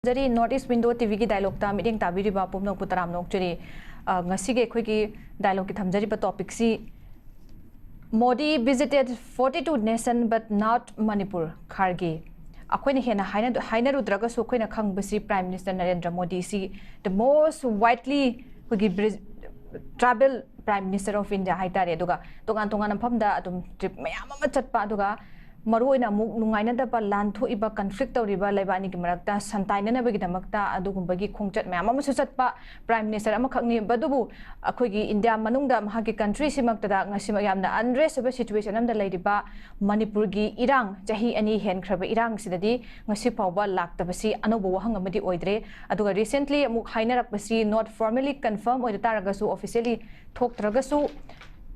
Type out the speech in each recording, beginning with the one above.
Jadi Northeast Window TV ki dialogue ta meeting tabiri ba pumnok putaram nok jeri ngasi ge khoi ki dialogue ki thamjari ba topic si Modi visited 42 nations but not Manipur Kharge akhoi na hena haina rudraga so khoi na khang basi Prime Minister Narendra Modi si the most widely khoi travel Prime Minister of India haitare duga tongan phamda adum trip mayam ama chatpa duga Maruina Mungaina da Lanto iba conflict or riba Labani Marakta, Santaina Bagitamakta, Adugumbagi Kongchat Mamma Susatpa, Prime Minister Amakani Badubu, Akogi India Manungda Mahaki country Simakta, Nasimayam, the undress of a situation and the lady ba Manipurgi, Irang, Jahi any hen crab Irang Sidadi, Nasipa Lak the Basi, Anobo Hangamadi Oidre, Aduga recently Mukhaina Basi not formally confirmed or the Taragasu officially talked Ragasu.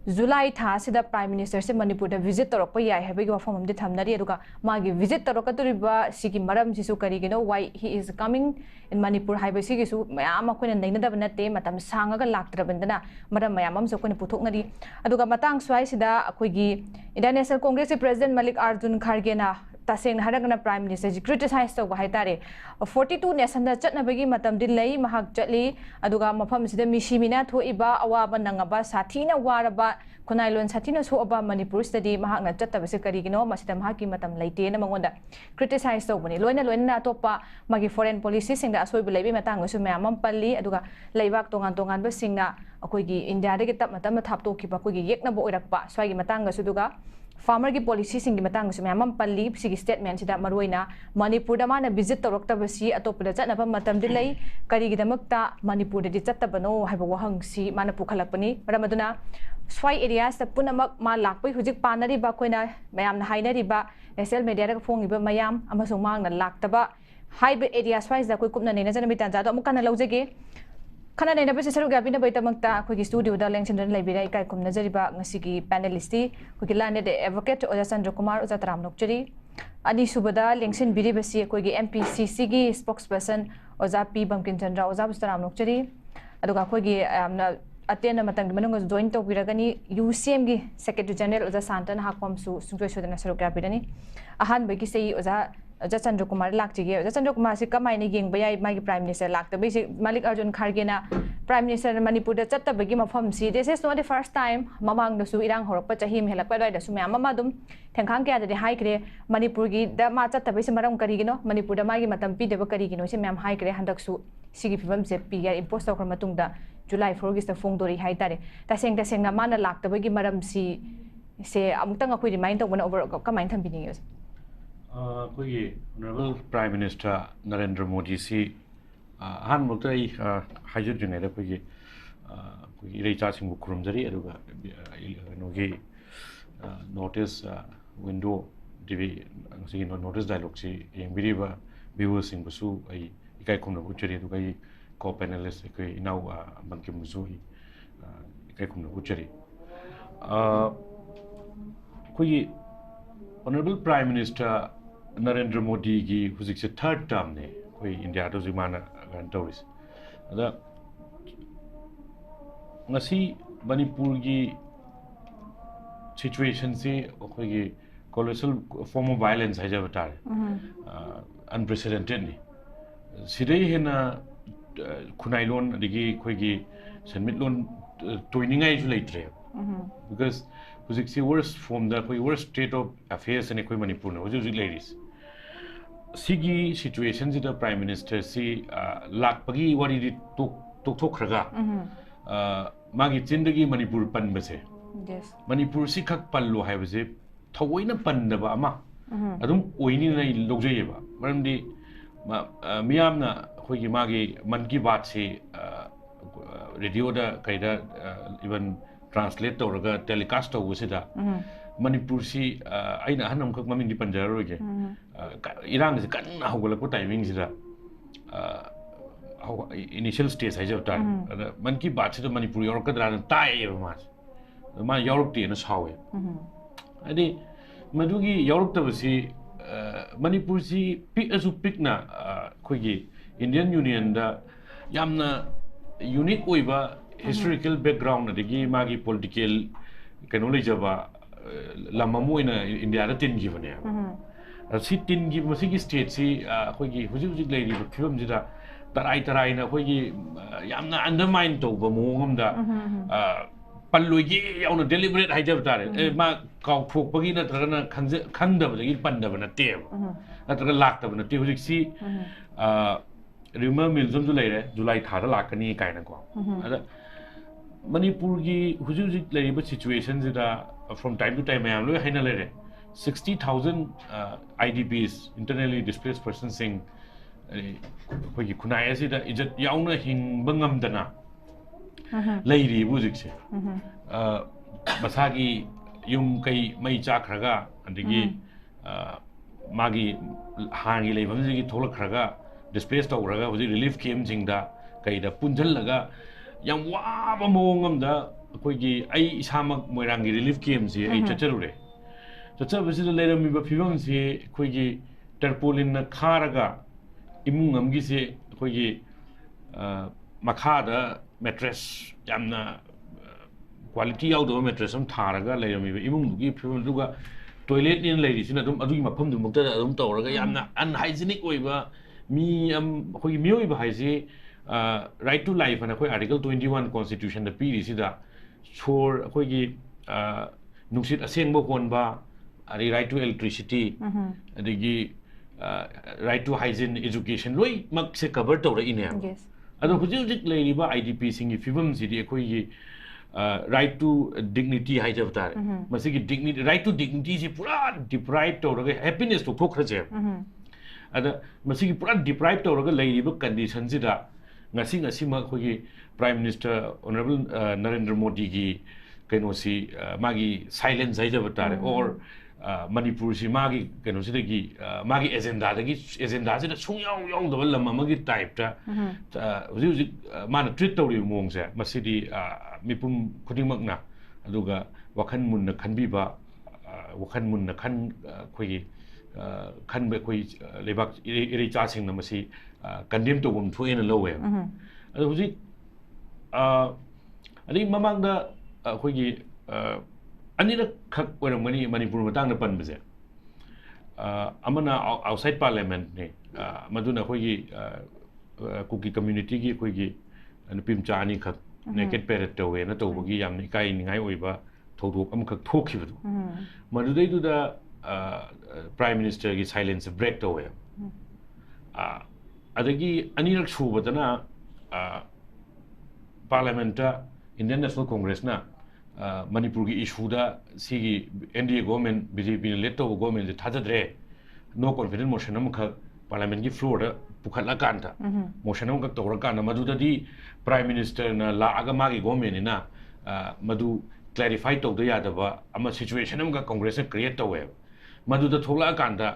July tha sida Prime Minister se Manipur da visit torok pa yai habe go form de thamnari aduga magi visit torok aturiba sigi maram sisu kari gino why he is coming in Manipur haiba sigi su mayam akoina naina da banate matam sanga ga laktrabandana maram mayam am sokone puthoknari aduga matang swai sida akoigi Indian National Congress President Malik Arjun Kharge na taseng haragana Prime Minister ji criticize to ba haitare 42 nation da chatnabagi matam dilai mahak chatli aduga mafam sida mishimina thoiba awaba nangaba sathina waraba Kunailon Satina so about Manipur study Mahana Chata Visikarigino, Masita Haki Matam Late and Mamonda. Criticize so many. Luena Topa, Magi foreign policies in the Aswebulabi Matango, Mamam Pali, Aduga, Laivak Tongan Basinga, Akogi, India, get up Matama Tapto, Kipakogi, Yeknabo Irakpa, Swagi Matanga Suduga. Farmer ki policies in Gimatang Mamam Pali, Sigi statement that Maruina, Manipur Damana visit the Roktavasi, Atopula Napa Matam delay, Karigidamakta, Manipur the Disatabano, Habawang si Manapukalapani, Ramaduna, Swai areas the Punamak Malakwi, Hujik Panari Bakwena, Mayam Hainariba, SL Media Phone Iba Mayam, Amasumang, Laktaba, hybrid areas wise that we could not Mitanza, Mukana Lozege. Kanada na sa lugar binabay tamagta ko studio da lang sindran library kay kum nazari ba ngasigi panelisti ko kilane de advocate oja Chandrakumar oja Taramnok chiri ani subada lengsin biri basi ko MPCC gi spokesperson oja BAMKIMCHANDRA oja Taramnok chiri aduga ko gi amna aten matang manung join to biragani UCM gi secretary general oja NAHAKPAM su sungtoi sodana sarukya bidani ahan bagi sei oja Chandrakumar Lakti, Chandrakumar Sikamai Ging by my Prime Minister Lak, the basic Malik Arjun Kharge Prime Minister Manipur the Chata Begim of Home See. This is not the first time Mamang the Suirang Horopacha him Helapada the Sumama Madum, Tankanka the High Kre, Manipurgi, the Mata Bisimaram Karigino, Manipur the Magi Matampi de Bakarigino, Simam High Kre Handaksu, Sigifim Zepi, Imposter Matunda, July 4 the Fongdori Haitare. The saying the Sengamana Lak, the Begimaram Si say Amtanga with the mind of one over Command Tampinius. Honorable Prime Minister Narendra Modi si han muktai hajut juneda kogi recha sing bukurum jari aduga nogi notice window tv si notice dialogue si yembiri ba viewers sing busu ai ikai khumna buchari aduga i co panelist ko inau bankim busu ikai khumna buchari kogi Honorable Prime Minister Narendra Modi ki hujik se third term ne koi India to jimana gan tawis ada ngasi Manipur gi situation se koi gi colossal form of violence hai jaba unprecedented ni sidai hena khunailon digi koi gi sanmitlon toiningai ju leitre because hujik se worst from the worst state of affairs in koi Manipur no hujik ladies Sigi situation the Prime Minister si lakpagi wari di tok khraga magi chindagi Manipur pan base yes Manipur si khak pallo hai base thawoina pandaba ama adum oini nai logjeyeba maramdi miyamna khoi magi man ki baat si radio da kaida even translate tawraga telecast tawusida Manipur si aina hanam khak mamin di panjaro ge Irang is kan hawala timing sida initial stage hai jab man ki baat se to Manipur Europe kadra tai mas ma Europe ti na sawe adi madugi Europe ta basi Manipur si pick asu pick na khoi gi Indian Union da yamna unique oiba historical background adigi magi political kanoli jaba lamamu ina India da tin gi bane C tin की मसीगी state सी अखोगी हुजिक हुजिक लेरी film जिदा तराई तराई ना अखोगी यामना undermine तौबा मोंगमदा पल्लुगी याउना deliberate हाइजब तारे मा काउथोकपगी नत्रगना खंगदबदगी पंदब नतेब नत्रगा लाक्तब नते हुजिक सी reamer मिलजम जो लेरे जुलाई थादा लाकनी काइना को अदा मणिपुर की हुजिक हुजिक लेरिबा सिचुएशन जिदा फ्रॉम टाइम टू टाइम मैम लो हाइना लेरे 60,000 IDPs internally displaced persons sing कोई खुनाई ऐसी दा इज्जत याउना हिंग बंगम दना लेरी बुजिक से मसागी युम कई मई चाखरगा अंदगी मागी हांगी लेबम जिगी थोलखरगा डिस्प्लेस तौरगा हुजी रिलीफ कैम्प जिंगदा कईदा पुंजलगा याम वाबा मोंगमदा कोई आई इसामक मोइरांगी रिलीफ कैम्प से आई चचरुरे चचबसिदा लेरमिबा फिवम से कोई टर्पोलिन खारगा इमुंग अमगी से कोई मखादा मैट्रेस यामना क्वालिटी याउदो मैट्रेस हम थारगा लेरमिबा इमुंग दुगी फिवम दुगा टॉयलेट इन लेरिसिना दुम अदुगी मफम दुम मुक्ता दुम तौरगा यामना अनहाइजीनिक ओइबा मी कोई मियोइबा हाइसे राइट टू लाइफ अन कोई आर्टिकल 21 कॉन्स्टिट्यूशन द पीरिसिदा छोर कोई नुसित असेंगबो होनबा अरे राइट टू इलेक्ट्रिसिटी अदगी राइट टू हाइजीन एजुकेशन लोई मक से कवर तौर इने अदो हुजिक हुजिक लेरिबा IDP सिंगी फिवम सिदी कोई राइट टू डिग्निटी हाइजब तारे मसिगी डिग्निटी राइट टू डिग्निटी से पूरा डिप्राइव तौरगा हैप्पीनेस तो थोखरजे अदा मसिगी पूरा डिप्राइव तौरगा लेरिबा कंडीशन सिदा ngasi ngasi ma khoi prime minister honorable Narendra Modi ki kenosi magi silence hai jab tare or Manipur si magi kenosi de ki magi agenda se da sung yaung da lam magi type ta uji mana treat tawri mong se masidi mipum khuding mak na aduga wakhan mun na khanbi ba wakhan mun na khan khoi khan be khoi lebak iri cha sing na masi condemn to bum thoina lowe adu huji ani mamang da khoi anira khak oramani Manipur matang na pan base amana outside parliament ne maduna khoi kuki community gi khoi gi anupim chani khak naked parrot to we na to bagi yam ni kai ningai oiba thodok am khak thokhibu madudai du da prime minister ki silence break to we adagi anirak subadana parliament Indian National Congress na Manipur ki issue da sigi NDA government BJP ne led to government je thajadre no confidence motion am kha parliament ki floor da pukhatla kan ta motion am ka tawra kan madu da di prime minister na la aga ma gi government na madu clarify to da ya da ba ama situation am ka congress create to we madu da thogla kan da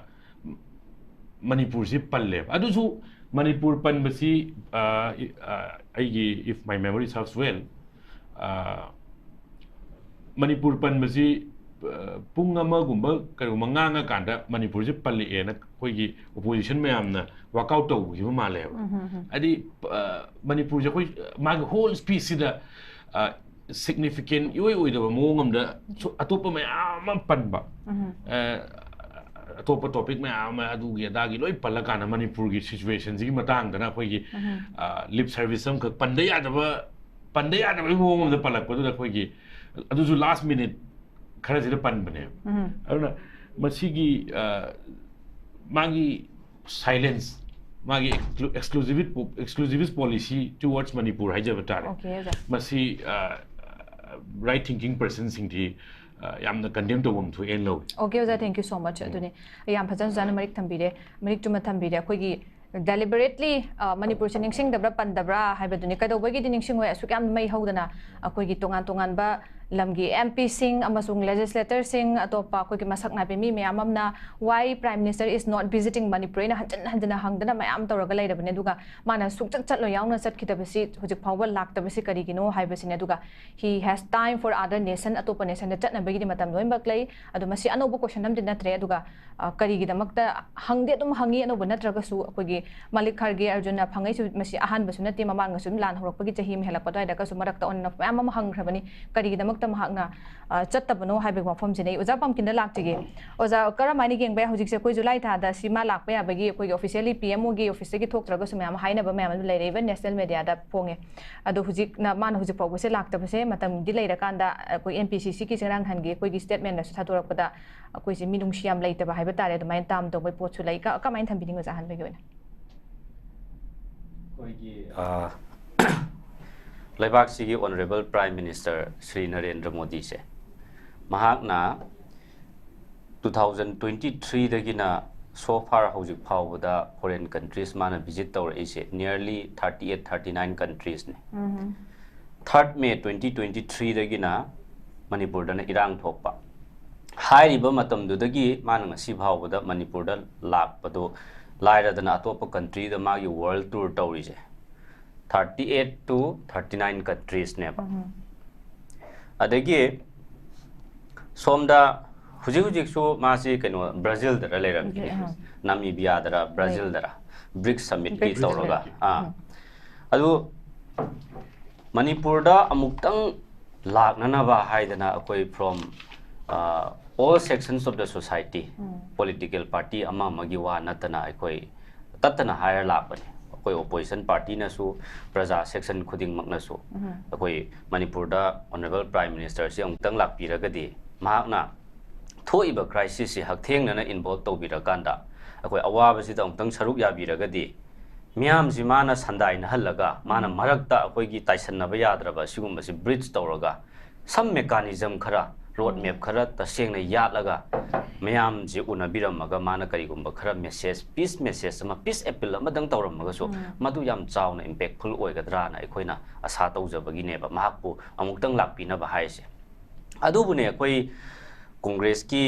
Manipur si palle adu su Manipur pan basi if my memory serves well Manipur pan basi pung ama gumba karu manganga kanda Manipur si palle na koi gi opposition mayam na walk out to gi ma le adi Manipur je koi mag whole speech da significant yoi da mongam da atopa mayam pan ba top topic में आम अदुगी अदागी लोई पल्लकाना मणिपुर की situation जी मतंग दना कोई lip service हम पंदे यादब मोम the पल्लक पदु कोई की अदुजु लास्ट मिनट खरा जिदा पन बने अरुना मसीगी मागी साइलेंस मागी एक्सक्लूसिविस्ट पॉलिसी टुवर्ड्स मणिपुर हाइजब तारे मसी राइट थिंकिंग पर्सन सिंग थी यामना कंडेम तो बम थु एन लो ओके ओजा थैंक यू सो मच अदुने याम फजन जान मरिक थंबिरे मरिक तुम थंबिरे अखोगी deliberately Manipur se ningsing dabra pandabra haibaduni kadobagi di ningsing we asukam mai hodana akoigi tongan ba lamgi MP sing amasung legislator sing atopa akoigi masak na mi amamna why prime minister is not visiting Manipur na hanjana hangdana mayam tawraga leirabane duga mana sukchak chatlo yauna sat kitabasi hujik phawal laktabasi karigino haibasine duga he has time for other nation atopa nation da chatna bagi di matam loin baklai adu masi anobo question nam din natre duga karigi damakta hangde dum hangi anobo natraga su akoigi Malik Kharge Arjuna Pangai su masi ahan basuna ti mamang sum lan horok pagi chahi mehla patay da ka sumarak ta on na mama hang khrabani kari damak ꯀꯔꯤꯒꯤꯗꯃꯛꯇ ꯃꯍꯥꯛꯅ ꯆꯠꯇꯕꯅꯣ ꯍꯥꯏꯕꯒꯤ ꯋꯥꯐꯝꯁꯤꯅ ꯑꯣꯖꯥ ꯄꯝꯀꯤꯟꯗ ꯂꯥꯛꯆꯒꯦ ꯑꯣꯖꯥ ꯀꯔꯝꯍꯥꯏꯅ ꯌꯦꯡꯕ ꯌꯥꯏ ꯍꯧꯖꯤꯛꯁꯦ ꯑꯩꯈꯣꯏ ꯖꯨꯂꯥꯏ ꯊꯥꯗ ꯁꯤꯃꯥ ꯂꯥꯛꯄ ꯌꯥꯕꯒꯤ ꯑꯩꯈꯣꯏꯒꯤ ꯑꯣꯐꯤꯁꯤꯌꯦꯜꯂꯤ PMOꯒꯤ ꯑꯣꯐꯤꯁꯇꯒꯤ ꯊꯣꯛꯇ꯭ꯔꯒꯁꯨ ꯃꯌꯥꯝ ꯍꯥꯏꯅꯕ ꯃꯌꯥꯝ ꯑꯗꯨ ꯂꯩꯔꯦ ꯏꯚꯟ ꯅꯦꯁꯅꯦꯜ ꯃꯦꯗꯤꯌꯥꯗ ꯐꯣꯡꯉꯦ ꯑꯗꯣ ꯍꯧꯖꯤꯛꯅ ꯃꯥꯅ ꯍꯧꯖꯤꯛ ꯐꯥꯎꯕꯁꯦ ꯂꯥꯛꯇꯕꯁꯦ ꯃꯇꯝꯗꯤ ꯂꯩꯔꯀꯥꯟꯗ ꯑꯩꯈꯣꯏ MPCCꯒꯤ ꯆꯦꯔꯥꯡꯍꯟꯒꯤ ꯑꯩꯈꯣꯏꯒꯤ ꯁ꯭ꯇꯦꯠꯃꯦꯟꯗꯁꯨ ꯊꯥꯗꯣꯔꯛꯄꯗ ꯑꯩꯈꯣꯏꯁꯦ ꯃꯤꯅꯨꯡꯁꯤ ꯌꯥꯝ ꯂꯩꯇꯕ ꯍꯥꯏꯕ ꯇꯥꯔꯦ ꯑꯗꯨꯃꯥꯏꯅ ꯇꯥꯝ ꯇꯧꯕꯩ ꯄꯣꯠꯁꯨ ꯂꯩ ꯀꯃꯥꯏꯅ ꯊꯝꯕꯤꯅꯤꯡꯉꯤ ꯑꯣꯖꯥ ꯑꯍꯥꯟꯕꯒꯤ ꯑꯣꯏꯅ ꯂꯩꯕꯥꯛꯁꯤꯒꯤ honourable prime minister Shri Narendra ꯃꯣꯗꯤꯁꯦ ꯃꯍꯥꯛꯅ 2023 so far hꯧꯖꯤꯛ ꯐꯥꯎꯕꯗ foreign countries ꯃꯥꯅ visit ꯇꯧꯔꯛꯏꯁꯦ nearly 38-39 countries ꯅꯦ 3rd May 2023 ꯃꯅꯤꯄꯨꯔꯗꯅ ꯏꯔꯥꯡ ꯊꯣꯛꯄ ꯍꯥꯏꯔꯤꯕ ꯃꯇꯝꯗꯨꯗꯒꯤ ꯃꯥꯅ ꯉꯁꯤ ꯐꯥꯎꯕꯗ ꯃꯅꯤꯄꯨꯔꯗ ꯂꯥꯛꯄꯗꯣ ꯂꯥꯏꯔꯗꯅ ꯑꯇꯣꯞꯄ ꯀꯟꯇ꯭ꯔꯤꯗ ꯃꯥꯒꯤ ꯋꯥꯔꯜ ꯇꯨꯔ ꯇꯧꯔꯤꯁꯦ 38 to 39 countries ꯅꯦꯕ ꯑꯗꯒꯤ ꯁꯣꯝꯗ ꯍꯧꯖꯤꯛꯁꯨ ꯃꯥꯁꯤ ꯀꯩꯅꯣ ꯕ꯭ꯔꯥꯖꯤꯜꯗꯔ ꯂꯩꯔꯝꯈꯤꯅꯤ ꯅꯥꯃꯤꯕꯤꯌꯥꯗꯔ ꯕ꯭ꯔꯥꯖꯤꯜꯗꯔ ꯕ꯭रिꯛꯁ ꯁꯝꯃꯤꯠꯀꯤ ꯇꯧꯔꯒ ꯑꯗꯨ ꯃꯅꯤꯄꯨꯔꯗ ꯑꯃꯨꯛꯇꯪ ꯂꯥꯛꯅꯅꯕ ꯍꯥꯏꯗꯅ ꯑꯩꯈꯣꯏ from all sections of the society political party amagi wa natana akhoi tatana hire lakbani akhoi opposition party na su praja section khuding makna su akhoi manipur da honorable prime minister si amtang lakpiragadi mahakna thoiba crisis si haktheng na involve tawbirakanda akhoi awaba si amtang saruk yabiragadi miyam si mana sandai na halaga mana marakta akhoi gi taisanna ba yadraba sigumba si bridge tawraga some mechanism khara road map khara tasengna yatlaga mayam ji unabiramaga mana karigumba khara message peace message ama peace appeal amadang tawramaga so madu yam chauna impactful oigadra na aikoina asa tawjabagi neba mahakpu amuktang lakpina ba haise adubune akoi congress ki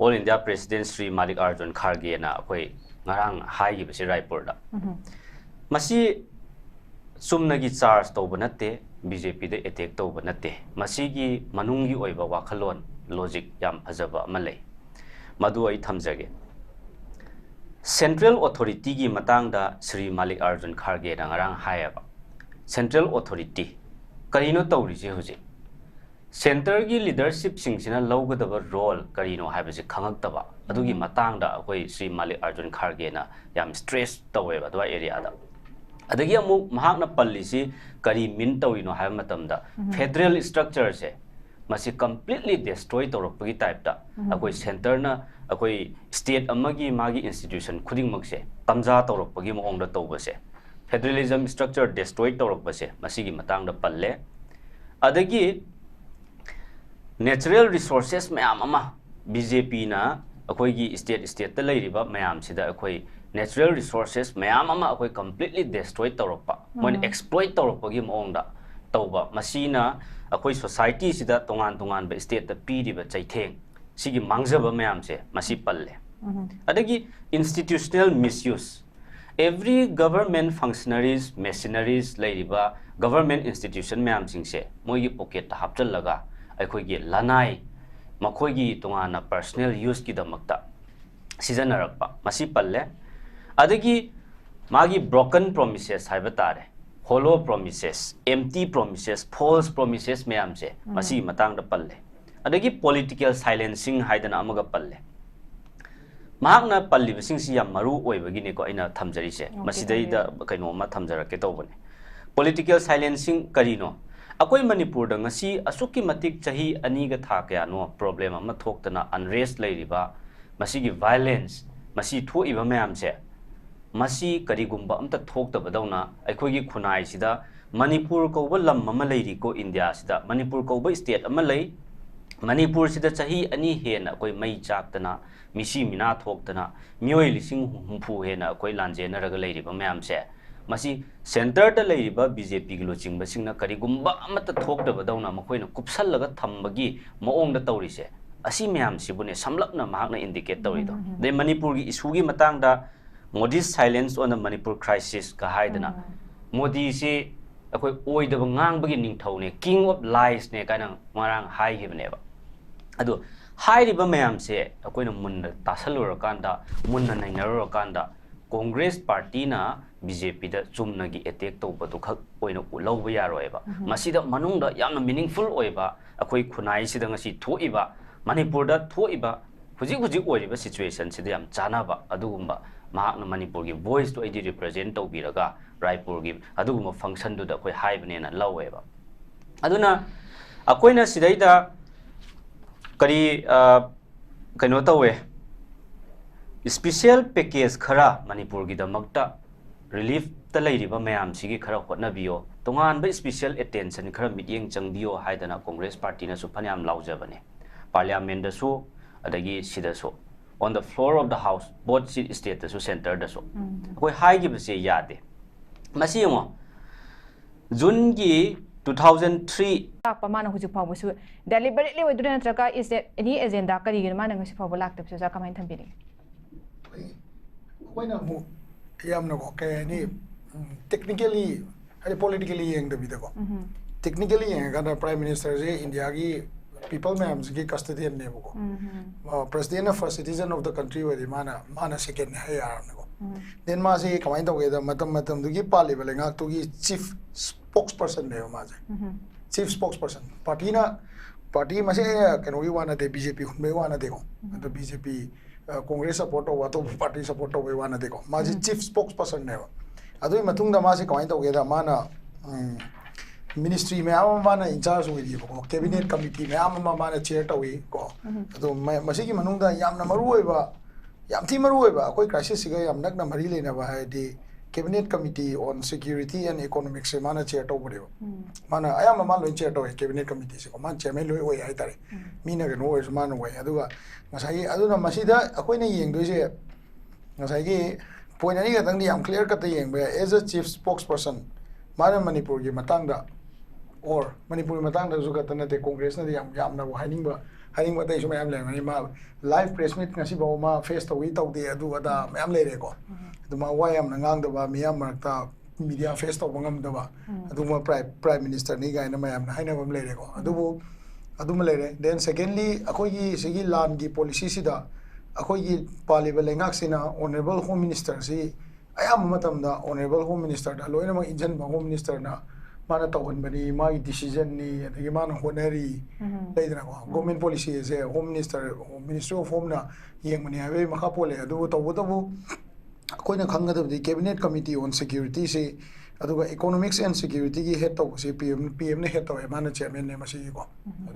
all india president Sri Mallikarjun Kharge na akoi ngarang haigi basi raipur da masi sumnagi charge tawbanate BJP de attack tawba nate masigi manungi oiba wakhalon logic yam phajaba amalai madu ai thamjage central authority gi matang da Sri Mallikarjun Kharge na ngarang hayaba central authority karino tawri je hoje center gi leadership singsina lawgadaba role karino haibase khangaktaba adugi matang da akoi Sri Mallikarjun Kharge na yam stress taweba dwa area da adagi amuk mahakna pallisi kari min tawino hay matamda federal structure se masi completely destroy tawrokpagi type da akoi center na akoi state amagi magi institution khuding makse kamja tawrokpagi maong da tawbase federalism structure destroy tawrokbase masigi matang da palle adagi natural resources mayam ama BJP na akoi gi state ta leiriba mayam sida akoi natural resources mayam ama akoi completely destroy tawrokpa mon exploit tawrokpagi maongda tawba masina akoi society sida tongan ba state ta piriba chaitheng sigi mangjaba mayam se masi palle adagi institutional misuse every government functionaries machineries leiriba government institution mayam singse moigi pocket ta hapchal laga akoi gi lanai makoi gi tongana personal use ki damakta season arakpa masi palle adagi magi broken promises haibatare hollow promises empty promises false promises mayam se masi matang da palle adagi political silencing haidana amaga palle mahakna palli bising si yam maru oibagi ne ko aina thamjari se masidai da kaino ma thamjarake tawbane political silencing karino akoi manipur da ngasi asuki matik chahi ani ga tha kya no problem ama thoktana unrest leiriba masigi violence masi thoiba mayam se masi karigumba amta thokta badawna aikhogi khunai sida manipur ko lam mama leiri ko india sida manipur ko state ama lei manipur sida chahi ani hena koi mai chaktana misi mina thoktana mioi lising humpu hena koi lanjena raga leiri ba mayam se masi center ta leiri ba BJP gi loching ba singna karigumba amata thokta badawna makoina kupsallaga thambagi maong da tawri se asi mayam sibune samlapna mahakna indicate tawri do de manipur gi issue gi matang da Modi's silence on the Manipur crisis ka haidana Modi si akoi oidaba ngangbagi ningthone king of lies ne kana marang hai hibneba adu hairiba mayam se akoina munna tasalura kanda munna nainarura kanda Congress party na BJP da chumnagi attack tawbadu khak oina ulawba yaroiba masida manungda yamna meaningful oiba akoi khunai sida ngasi thoiba Manipur da thoiba hujik oiriba situation sida yam chanaba adugumba mahakna Manipur gi voice to id represent tawbiraga Raipur gi adugumba function du da akoi haibane na laweba aduna akoina sidaida kari kaino tawe special package khara Manipur gi damakta relief ta leiriba mayam sigi khara hotna biyo tongan ba special attention khara mityeng changbiyo haidana Congress party na su phanyam laujabane parliament da su adagi sida so on the floor of the house both state da su center da so koi high gi base yade masi mo June gi 2003 pamana huju phaw su deliberately with the traka is there any agenda kari gi mana ngasi phaw lak tap sa kamai thambini koina mu yamna ko ke ni technically hari politically yeng da bidako technically yeng ga prime minister je India gi people ma'am gi custodian ne ko president of citizen of the country wa mana second hai yar ne ko then ma se kamai to ge da matam du gi pali bele ngak tu gi chief spokesperson ne ma je chief spokesperson party ma se keno gi wana de BJP hunbe wana de ko to BJP Congress support over to party support over one of the chief spokesperson never. Adu matung masi kain together mana ministry me mana in charge with you cabinet committee me mana chair tawi ko adu masigi manungda yamna maruiba yam thi maruiba koi crisis siga yam nak na mari lena ba hai de cabinet committee on security and economics se mana chair taw bore mana ayam ma lo chair taw cabinet committee se ko man chairman lo oi ai tare mina ga no is man oi aduga ngasai aduna masida akoina yeng doi se ngasai gi point ani ga tang yam clear ka ta yeng ba as a chief spokesperson mana Manipur gi matang da or Manipur matang da zu ka tana te congress na yam na haining ba dai so mayam le mani ma live press meet ngasi ba ma face to wi taw de adu da mayam le re ko aduma wayam na ngang da ba miyam marta media face to bangam da ba aduma prime minister ni ga na mayam na haina bam le re ko aduma le re then secondly akoi gi sigi land gi policy sida akoi gi paliba lengak sina honorable home minister si ayam matam da honorable home minister da loina ma injan ba home minister na mana tawon bani my decision ni adagi mana honari leidra ko government policy is home ministry of home na yeng mani ave makapole adu tawu koina khangada the cabinet committee on security se aduga economics and security gi head to se pm ne head to mana chairman ne masi ko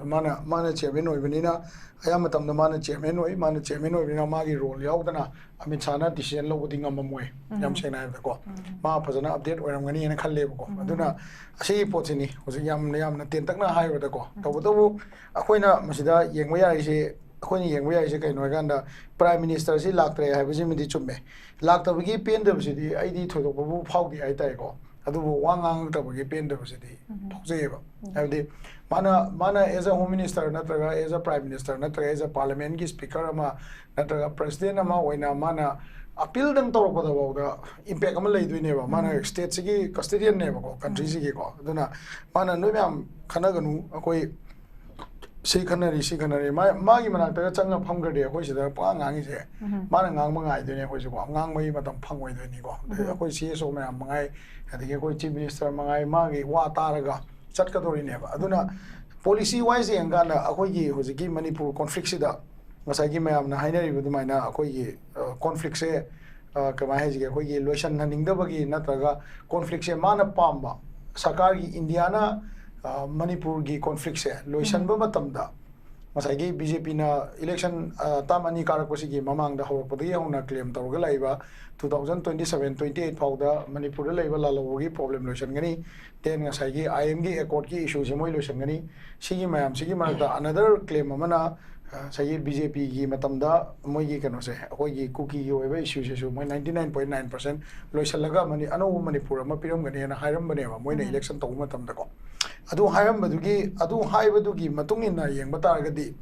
mana chairman oi banina ayam matam da mana chairman oi bina magi role yaudana amin chana decision lo uding amamwe yam sena ko ma phajana update oiram gani ena khalle ko aduna asi pochini hoji yam na ten takna hai wada ko tawu akoina masida yengwa yai se akoina yengwa yai se kai no ganda prime minister si laktre hai biji midi chumme laktabagi pen da bisi ai di thodo bu phawdi ai tai ko adubu wangang tabagi pen da bisi phawjeba abdi mana as a home minister natraga as a prime minister natraga as a parliament gi speaker ama natraga president ama oina mana appeal dang tawra pada bawda impact ama lei duine ba mana state sigi custodian ne ba ko country sigi ko aduna mana noi myam khanaganu akoi si khanari magi mana ta changa phamgade akoi sida pa ngangi je mana ngang mangai duine akoi ko ngang mai matam phangoi duine ko akoi si so myam mangai adike akoi chief minister mangai magi wa taraga chatkadori ne ba aduna policy wise engana akoi gi hojiki Manipur conflict sida ngasai gi mayam na hainari bu dumaina akoi gi conflict se kama hai ji akoi gi lotion na ningda bagi natraga conflict se mana pamba sarkar gi India na Manipur gi conflict se lotion ba matamda ngasai gi BJP na election tamani karak posi gi mamang da hawak podi hona claim tawga laiba 2027-28 phawda Manipur da laiba lalo gi problem lotion gani ten ngasai gi IM gi accord gi issue se moi lotion gani sigi mayam sigi marta another claim amana sai BJP gi matamda moi gi kano se akoi gi cookie gi oiba issue se moi 99.9% lotion laga mani ano Manipur ama piram gani na hairam bane ba moi na election taw matamda ko adu hairam badugi adu haibadugi matungin na yeng batagadi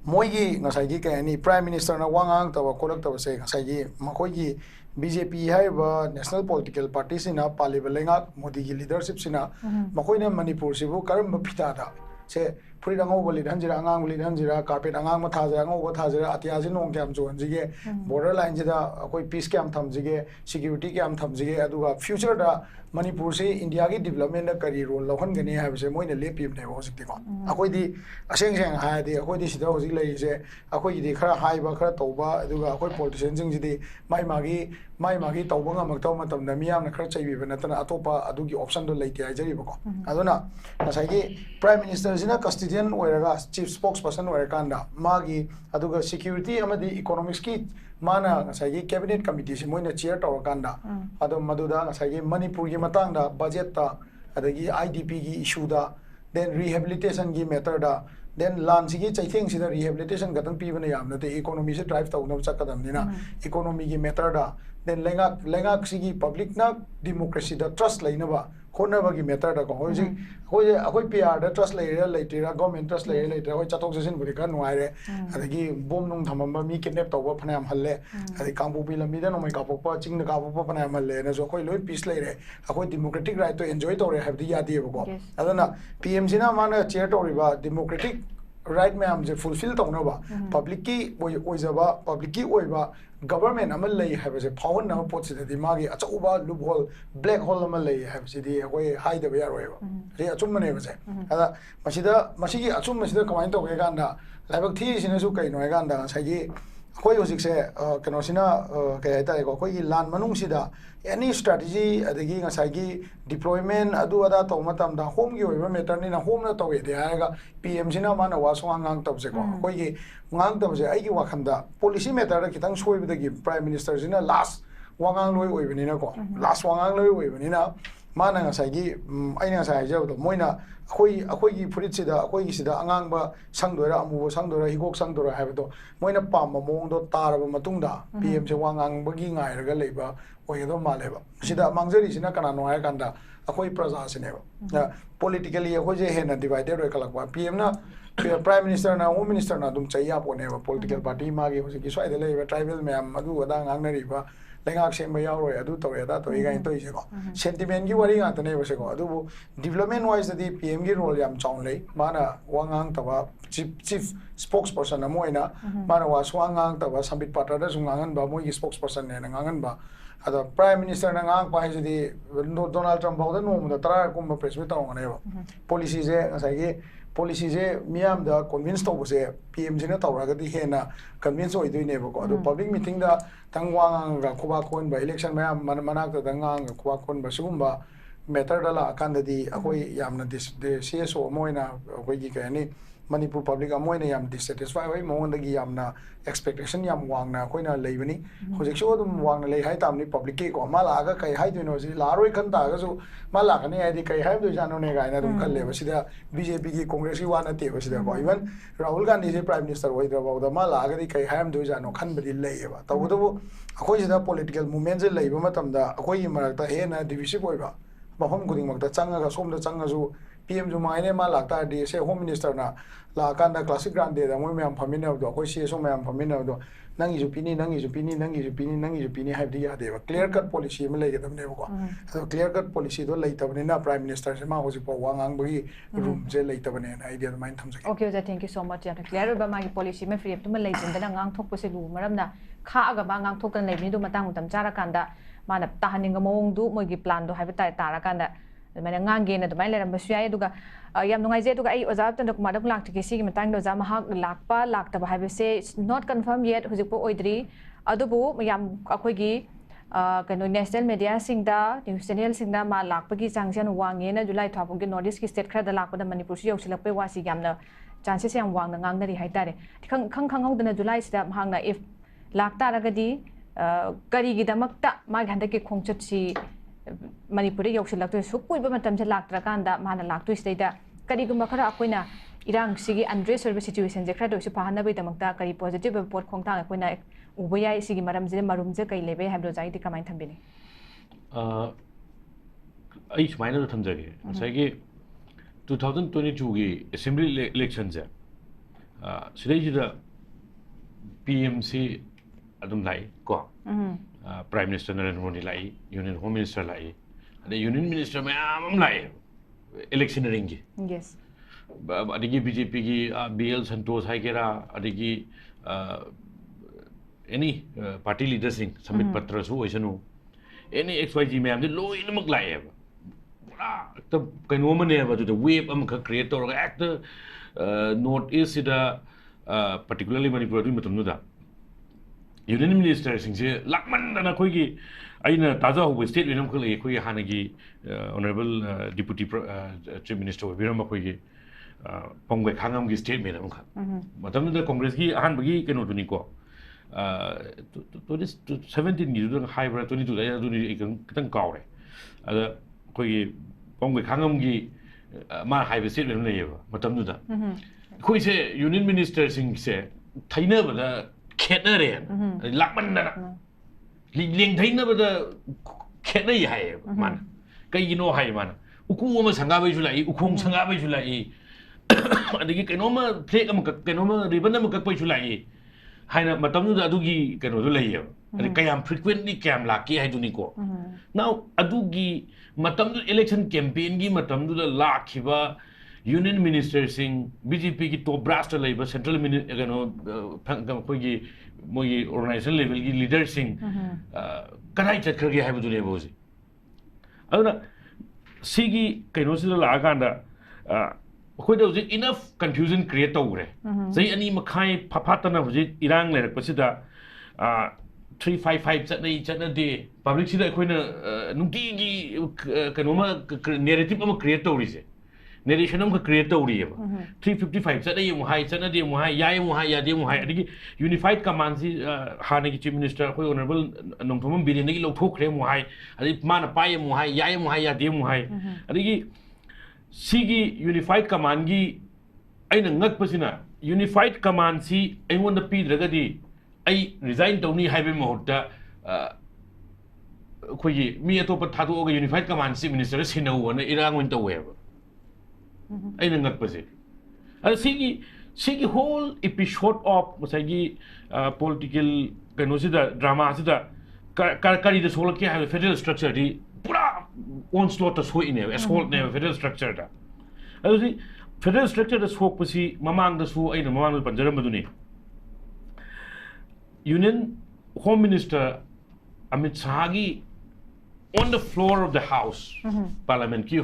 moi gi ngasai gi kani prime minister na wangang tawa kolak tawa se ngasai gi makoi gi BJP haiba national political party sina palibalenga modi gi leadership sina makoi na Manipur sibu karam phita da se furit angau bali dan jira angang bali dan jira carpet angang ma thajira angau ba thajira atia jin nong kyam chuan jige border line jida akoi peace kyam tham jige security kyam tham jige aduga future da Manipur se India ki development da kari role lohan gani ha bise moina lepim ne ho sikti ko akoi di aseng seng ha di akoi di sida hojik lai je akoi di khara hai ba khara toba aduga akoi politician jing jidi mai magi tauba ngamak taw matam na miyam na khara chaibi bana tana atopa adugi option do leiti ai jari bako aduna nasai ki prime minister jina custodian oiraga chief spokesperson oirakanda magi aduga security amadi economics ki mana ngasai cabinet committee si moina chair tawakanda ado maduda ngasai Manipur gi matang da budget ta adagi IDP gi issue da then rehabilitation gi matter da then land si gi chaitheng si da rehabilitation gatang pi bana yamna te economy se drive taw na chakadam nina economy gi matter da then lenga si gi public na democracy da trust laina ba khona ba gi matter da ko hoji akoi PR da trust laitira government trust laitira hoi chatok jasin buri kan nuaire adagi bom nung thamamba mi kidnap tawba phanam halle adi kampu pi lambi da nomai kapokpa ching da kapokpa phanam halle na jo khoi loi peace laire akoi democratic right to enjoy tawre habdi yadi ba ko adana PMC na mana chair tawriba democratic right ma'am je fulfill tawna ba public ki oijaba public ki oiba government amal lay have a power now puts it the magi achauba loophole black hole amal lay have the way hide the way re achum ne base ada masigi achum masida kamai to ga ganda labak thi sina su kai no ga ganda sai koi hojik se kano sina kai hai ta ko koi lan manung sida any strategy adagi ngasai gi deployment adu ada to matam da home gi oiba matter ni na home na to ye ga PM sina mana wasong ngang tab se ko koi gi ngang tab se ai gi wakhanda policy matter da kitang soi bidagi prime minister sina last wangang loi oibani na ko last wangang loi oibani na mana ngasai gi aina ngasai jawdo moina akoi gi furit sida akoi gi sida angang ba sangdora amu sangdora higok sangdora habdo moina pam mong do taraba matungda PM se wangang bagi ngai raga leiba oido maleba sida mangjari sina kana no ay kanda akoi praja sineba politically akoi je hena divided roi kalakwa PM na prime minister na home minister na dum chaiya poneba political party magi hosi ki swai de leiba tribal ma'am adu ada ngang na riba lengak sem ba yaw roi adu to da to iga into ise ko sentiment gi wari nga tane base ko adu development wise the PM gi role yam chong lei mana wangang tawa chief spokesperson na moina mana wa swangang tawa sambit patra da sungangan ba moi spokesperson ne ngangan ba ada prime minister na ngang pa hisi Donald Trump ba da no da tra kum press meet tong ne ba policy je ngasai gi policy je miam da convince to bose PM je na tawra ga di hena convince oi doi ne ba ko adu public meeting da tangwang ga khuba khon ba election mayam manak da dangang ga khuba khon ba sugumba matter da la kan da di akoi yamna dis de CSO moina akoi gi ka ni Manipur public amoina yam dissatisfied wai mon da gi yamna expectation yam wang na koi na leibani hojik so dum wang na lei hai tam ni public ke ko mala ga kai hai dino si la roi kan ta ga so mala ka ne ai di kai hai do jano ne ga na dum kan le ba sida BJP ki congress ki wa na te ba sida ko even Rahul Gandhi je prime minister wai da ba da mala ga di kai hai am do jano kan ba di lei ba ta bu akoi sida political movement je lei ba matam da akoi marak ta he na divisive oi ba mahom guding mak ta changa ga som da changa ju PM ju mai ne ma lakta di se home minister na la kan da classic grand de da moi me am phamina do ko se so me am phamina do nangi ju pini hai di ya de ba clear cut policy me le ge dam ne ko so clear cut policy do lai tab ne na prime minister se ma ho ji po wangang bagi room je lai tab ne idea da main tham sa okay ja thank you so much ya clear ba ma policy me free to ma lai jin da ngang thok ko se lu maram na kha aga ba ngang thok kan lai ni do matang tam chara kan da mana tahaning ga mong du moi gi plan do hai ba tai tara kan da mana ngange na dumai leram basu ai duga yam nungai je duga ai ozab tan dok madam lak tike si gi matang do jam hak lakpa lakta ba have say not confirm yet hujik po oidri adubu yam akhoi gi kano national media singda news channel singda ma lakpa gi changsian wange na July thapung gi northeast ki state khra da lakpa da Manipur si yosilak pe wasi yam na chances yang wang na ngang na ri hai tare khang hau da July sida hang na if lakta ragadi kari gi damakta ma ganda ki khongchat si Manipuri yosilakto sukui ba matam se laktra kanda mana lakto state kari gumba khara akoina irang sigi undress service situation je khra do si phahana bai damakta kari positive report khongtang akoina ubaya sigi maram je marum je kai lebe habro jai ti kamai thambini ai smaina do thamjage asagi 2022 gi assembly election je sidai jida PMC adum lai ko Prime Minister Narendra Modi lai, Union Home Minister lai, and the Union Minister mayam lai, election ringi. Yes. adigi BJP gi BL Santos haigera adigi any party leader sing submit patra su oisanu any XYG ma'am the low in mak lai the kaino mane ba the wave am ka create or act note is the particularly Manipur du matum da union minister sing se lakman na khoi gi aina taja ho state winam khoi khoi hanagi honorable deputy chief minister biram khoi gi pongwe khangam gi state me nam kha matam da congress gi han bagi keno du ni ko to this 17 gi du high bra 22 da du ni kitang kaw re ada khoi gi pongwe khangam gi ma high state winam le ba matam du da khoi se union minister sing se thaina ba da khetna re lakman na ling thaina ba da khetna yi hai man kai gino hai man uku ma sanga bai julai ukong sanga bai julai adigi kenoma flag am kenoma ribbon am ka pai julai haina matam du adugi keno du lai adi kayam frequently kayam laki hai du ni ko now adugi matam du election campaign gi matam du da lakhiba union minister sing BJP ki top brass ta laiba central minister keno koi gi moi organization level gi leader sing kanai chat khar gi hai bu ne bosi aduna sigi keno sida la ga da khoi da enough confusion create tawre sai ani makhai phaphatana huji irang lerak pasida 355 chatna de public sida khoina nungti gi kanoma narrative am create tawri se narration am create tawri ba 355 chatna yemu hai chatna de mu hai ya mu hai ya de mu hai adigi unified command si hana gi chief minister khoi honorable nongthomam biren gi lokthokre mu hai adi mana pai mu hai ya mu hai ya de mu hai adigi sigi unified command gi aina ngak pasina unified command si aingon da pi dragadi ai resign tawni haibe mohta khoi mi atopa thadu ga unified command si minister sinau na irangon tawe aina ngak pase sigi whole episode of masagi political kanosida drama sida kari da solak ke have federal structure di pura onslaught so in assault ne federal structure da adi federal structure da sok pasi mamang da su aina mamang panjaram maduni union home minister Amit Shah on the floor of the house parliament ki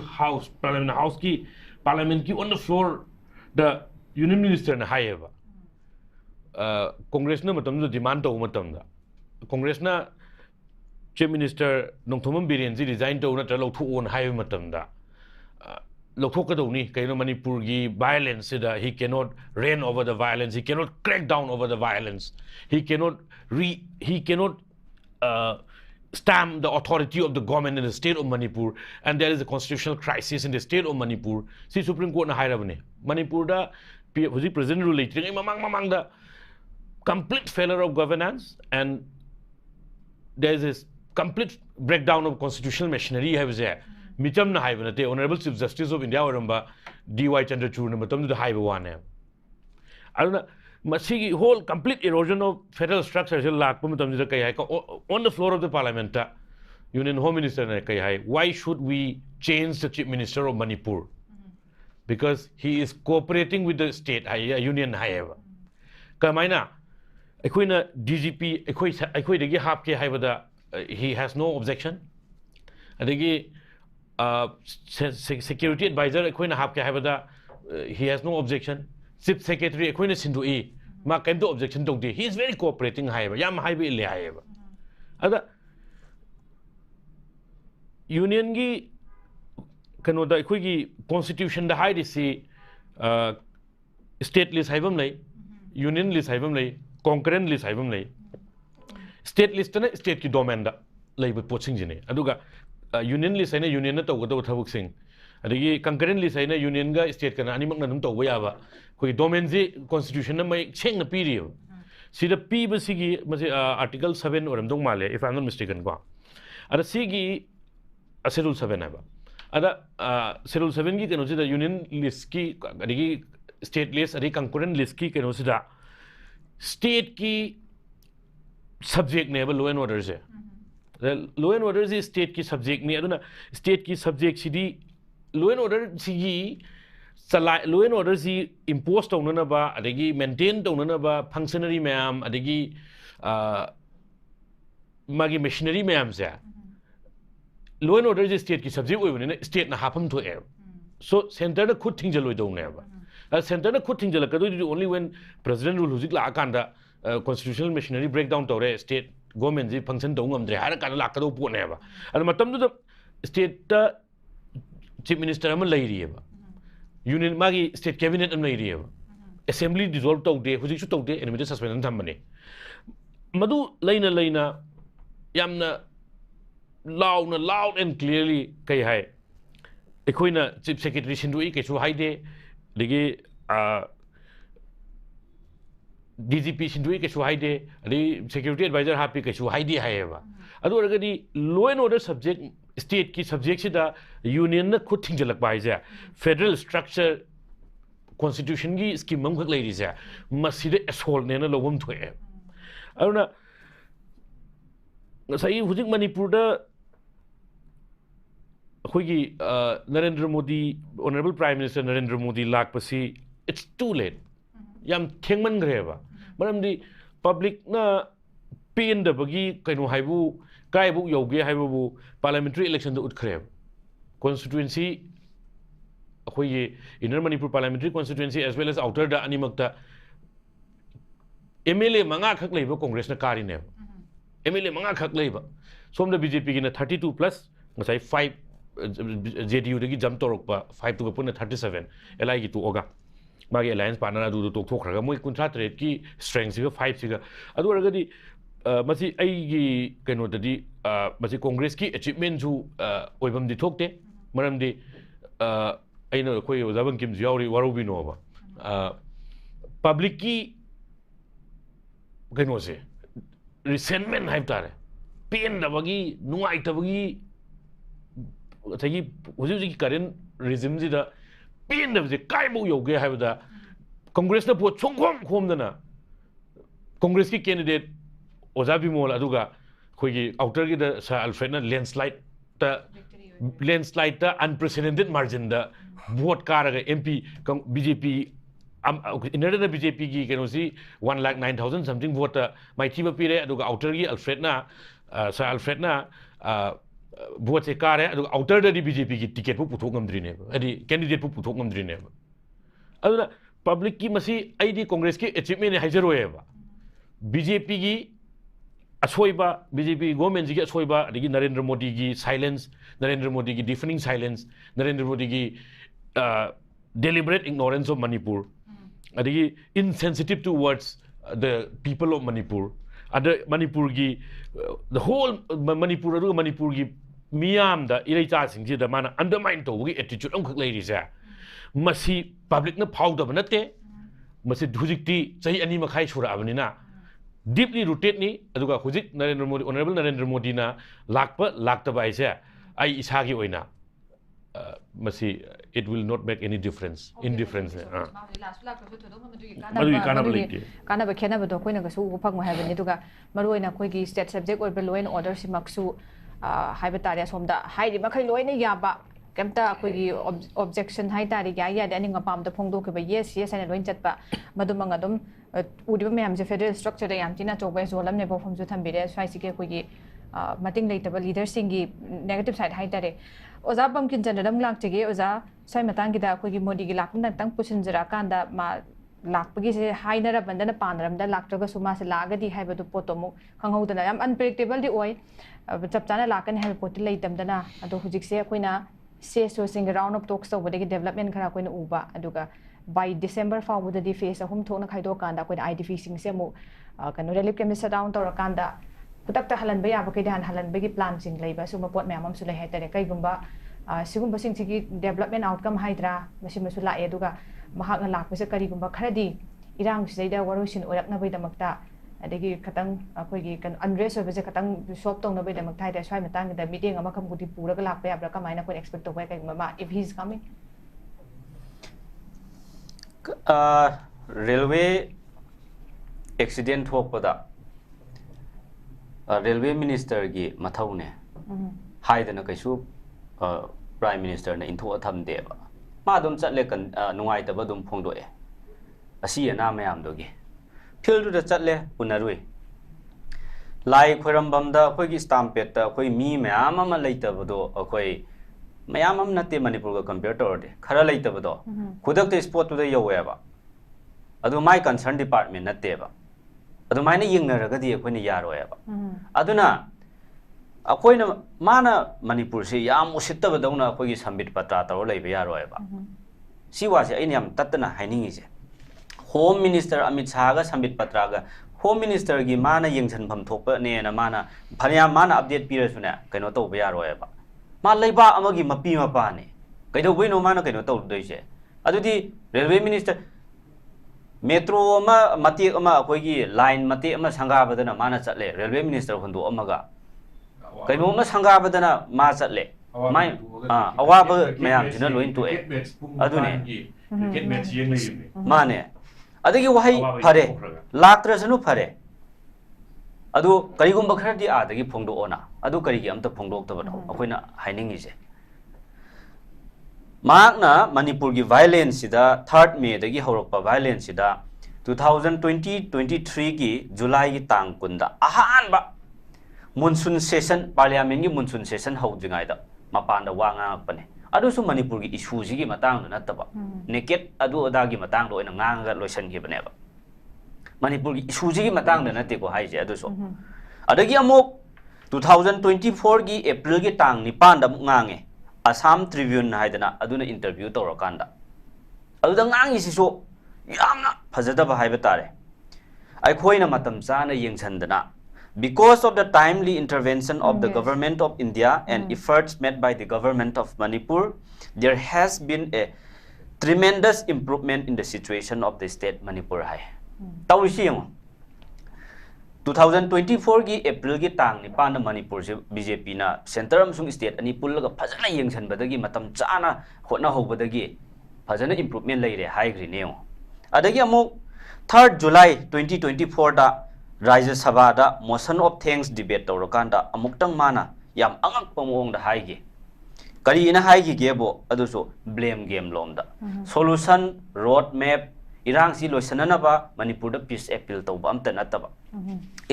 on the floor the union minister na hayeva congress na matam da demand to matam da congress na chief minister nongthomam biren ji resign to na tra lokhu on hay matam da lokthok ka doni kaino Manipur gi violence da he cannot reign over the violence, he cannot crack down over the violence, he cannot stamp the authority of the government in the state of Manipur, and there is a constitutional crisis in the state of Manipur. See Supreme Court na hairabane Manipur da huji president rule leitre mamang da complete failure of governance, and there is this complete breakdown of constitutional machinery have there. Micham na haiba nate honorable chief justice of India oramba DY Chandrachur na matam da haiba wane aduna masigi whole complete erosion of federal structure se lakpa matam da kai hai on the floor of the parliament union home minister na kai hai why should we change the chief minister of Manipur because he is cooperating with the state union haiba kamaina akoina DGP akoi dagi hap ke haiba da he has no objection adagi security advisor akoina hap ke haibada he has no objection chief secretary akoina sindu e ma kaimdo objection tongde he is very cooperating haiba yam haiba ile haiba ada union gi kano da akoi gi constitution da haidi si state list haibam lei union list haibam lei concurrent list haibam lei state list na state ki domain da leiba poching jine aduga union list aina union na tawgado thabuk sing adigi concurrent list aina union ga state kana animak na dum tawba yaba koi domain ji constitution na mai cheng na piri sida p ba sigi mase article 7 oram dong male if I'm not mistaken ko ada sigi schedule 7 aba ada schedule 7 gi kano sida union list ki adigi state list adigi concurrent list ki kano sida state ki subject ne ba law and order se law and order is state ki subject ni aduna state ki subject sidi law and order sigi law and order si impose tawna ba adagi maintain tawna ba functionary mayam adagi magi machinery mayam se law and order state ki subject oibane state na hapam to air so center na khud thing jaloi dawne ba center na khud thing jalakadu only when president rule hujik la akanda constitutional machinery breakdown tawre state government ji function daw ngamdre har kan lakado pone ba ad matam du state ta chief minister am lairi ba union magi state cabinet am lairi ba assembly dissolve tawde hujik su tawde enemy suspension thambane madu laina yamna loud and clearly kai hai ekhoi chief secretary sindui ke su haide degi DGP sindui ke su haide ali security advisor happy ke su haide haiba adu oragadi law and order subject state ki subject sida union na khud thingjalak bai ja federal structure constitution gi scheme mam khak leiri ja maside assault ne na lobum thoe aduna sai hujik manipur da khoi Narendra Modi honorable prime minister Narendra Modi lakpasi it's too late yam thengman greba maramdi public na pain da bagi kaino haibu kai bu yoge haibu parliamentary election da utkhre constituency khoi inner Manipur parliamentary constituency as well as outer da animakta MLA manga khak leiba congress na kari ne MLA manga khak leiba somda BJP gi na 32 plus ngasai 5 JDU dagi jump torokpa 5 to puna 37 LI gi tu oga magi alliance partner adu to thokraga moi kuntra trade ki strength siga 5 siga adu aragadi masi ai gi kaino dadi masi congress ki achievement ju oibam di thokte maramdi aina koi ojaban kim jiauri warubi no ba public ki kaino se resentment haib tare pain da bagi nuai ta bagi thagi huji current regime ji da pain da je kai bu yoge haibda congress na po chongkhom khomdana congress ki candidate ojabi mol aduga khoigi outer gi da Sir Alfred na landslide ta unprecedented margin da vote karaga MP BJP inner BJP gi keno si 1,09,000 something vote mai thiba pire aduga outer gi Alfred na Sir Alfred na vote se kare aduga outer da BJP gi ticket pu puthok ngamdri ne adi candidate pu puthok ngamdri ne aduna public ki masi ID congress ki achievement haijaro eba BJP gi asoiba BJP government gi asoiba adigi Narendra Modi gi silence Narendra Modi gi deafening silence Narendra Modi gi deliberate ignorance of Manipur adigi insensitive towards the people of Manipur other Manipur gi the whole Manipur adu Manipur gi miyam da irei cha sing ji da mana undermine to gi attitude am khak lei ri ja masi public na phau da banate masi hujikti chai ani makhai sura abani na deeply rooted ni aduga hujik Narendra Modi honorable Narendra Modi na lakta bai se ai isa gi oina masi it will not make any difference indifference kana ba khena ba do koina ga su phang ma habani duga maroina koi gi state subject or law and order si maksu haiba tare somda haidi makhai loina yaba kemta koi gi objection hai tare ya ya de aning apam da phongdo ke ba yes ana loin chatpa madumang adum udiba mayam je federal structure da yam tina chokba zolam ne bo phom ju thambire swai si ke koi gi mating leitaba leader singi negative side hai tare oza BAMKIMCHANDRA dam lak chege oza sai matang gi da koi gi modi gi lakna tang pusin jara kanda ma lakpagi se hainara bandana panaram da laktraga suma se lagadi haiba du potomu khanghaudana yam unpredictable di oi chap chana lakan hel poti leitam dana ado hujik se koina se so sing round of talks over the development khara koina uba aduga by December forward the face ahum thona khaido kanda koina IDF sing se mu kanu relief camp shut down tor kanda putakta halan ba yaba kai dan halan ba gi plan sing leiba suma pot mamam su lei hetare kai gumba sigumba sing sigi development outcome haidra masimasu la eduga mahakna lakpase karigumba kharadi irang sidaida warosin orakna bai damakta adegi khatang akoigi kan unrest obese khatang shop tong na bai damak thai da swai matang da meeting ama kam guti pura ga lakpa yabra kamaina ko expect to bai kai mama if he is coming railway accident thokpada railway minister gi mathaune haidana kaisu prime minister na intho athamdeba ma dum chatle kan nungai ta ba dum phongdo e asi na mayam dogi field da chatle unarui lai khoram bam da khoi gi stamp pet ta khoi mi mayam ama leita bodo khoi mayam am natte manipur ga compare to de khara leita bodo khudak te spot to da yowe ba adu my concern department natte ba adu mai na yingnaraga di khoi ni yaro ba aduna akoina mana manipur se yam usitta ba dauna khoi gi sambit patra ta lei ba yaro ba si wa se aini am tatna hainingi je home minister amit shah ga sambit patra ga home minister gi mana yengchan pham thokpa ne na mana phanya mana update pira suna kaino to ba yaro ba ma leiba amagi mapi mapa ne kaido boino mana kaino to doi se adudi railway minister metro ma mati ama koi gi line mati ama sanga badana mana chatle railway minister hundu amaga kaino ma sanga badana ma chatle mai awa ba mayam jina loin to e adune cricket match yeng lei mane adagi wahai phare laktra sanu phare adu karigum bakhar di adagi phongdo ona adu karigi amta phongdok ta bano akoina hainingi je magna manipur gi violence sida 3rd May dagi horokpa violence sida 2020-23 gi July gi tang kunda ahan ba monsoon session parliament gi monsoon session hojingai da mapan da wanga pane adu su manipur gi issue ji gi matang na ta ba naked adu ada gi matang do ina ngang ga loisan gi bane ba manipur gi issue ji gi matang na te ko hai je adu so adagi amok 2024 gi April gi tang ni pan da ngange Assam Tribune haidana aduna interview tawrakanda aduda ngangi siso yamna phajadaba haiba tare ai khoina matam chana yengchandana because of the timely intervention of the government of India and efforts made by the government of Manipur, there has been a tremendous improvement in the situation of the state Manipur hai tawisi yong 2024 gi April gi tang ni pan Manipur se BJP na center amsung state ani pullaga phajana yengchan badagi matam chana hotna hobadagi phajana improvement leire hai gri neo adagi amuk 3rd July 2024 da Rajya Sabha da motion of thanks debate tawrakanda amuktang mana yam angak pamong da hai gi kari ina hai gi gebo aduso blame game lom da solution road map irang si loisanana ba Manipur da peace appeal tawba amta nataba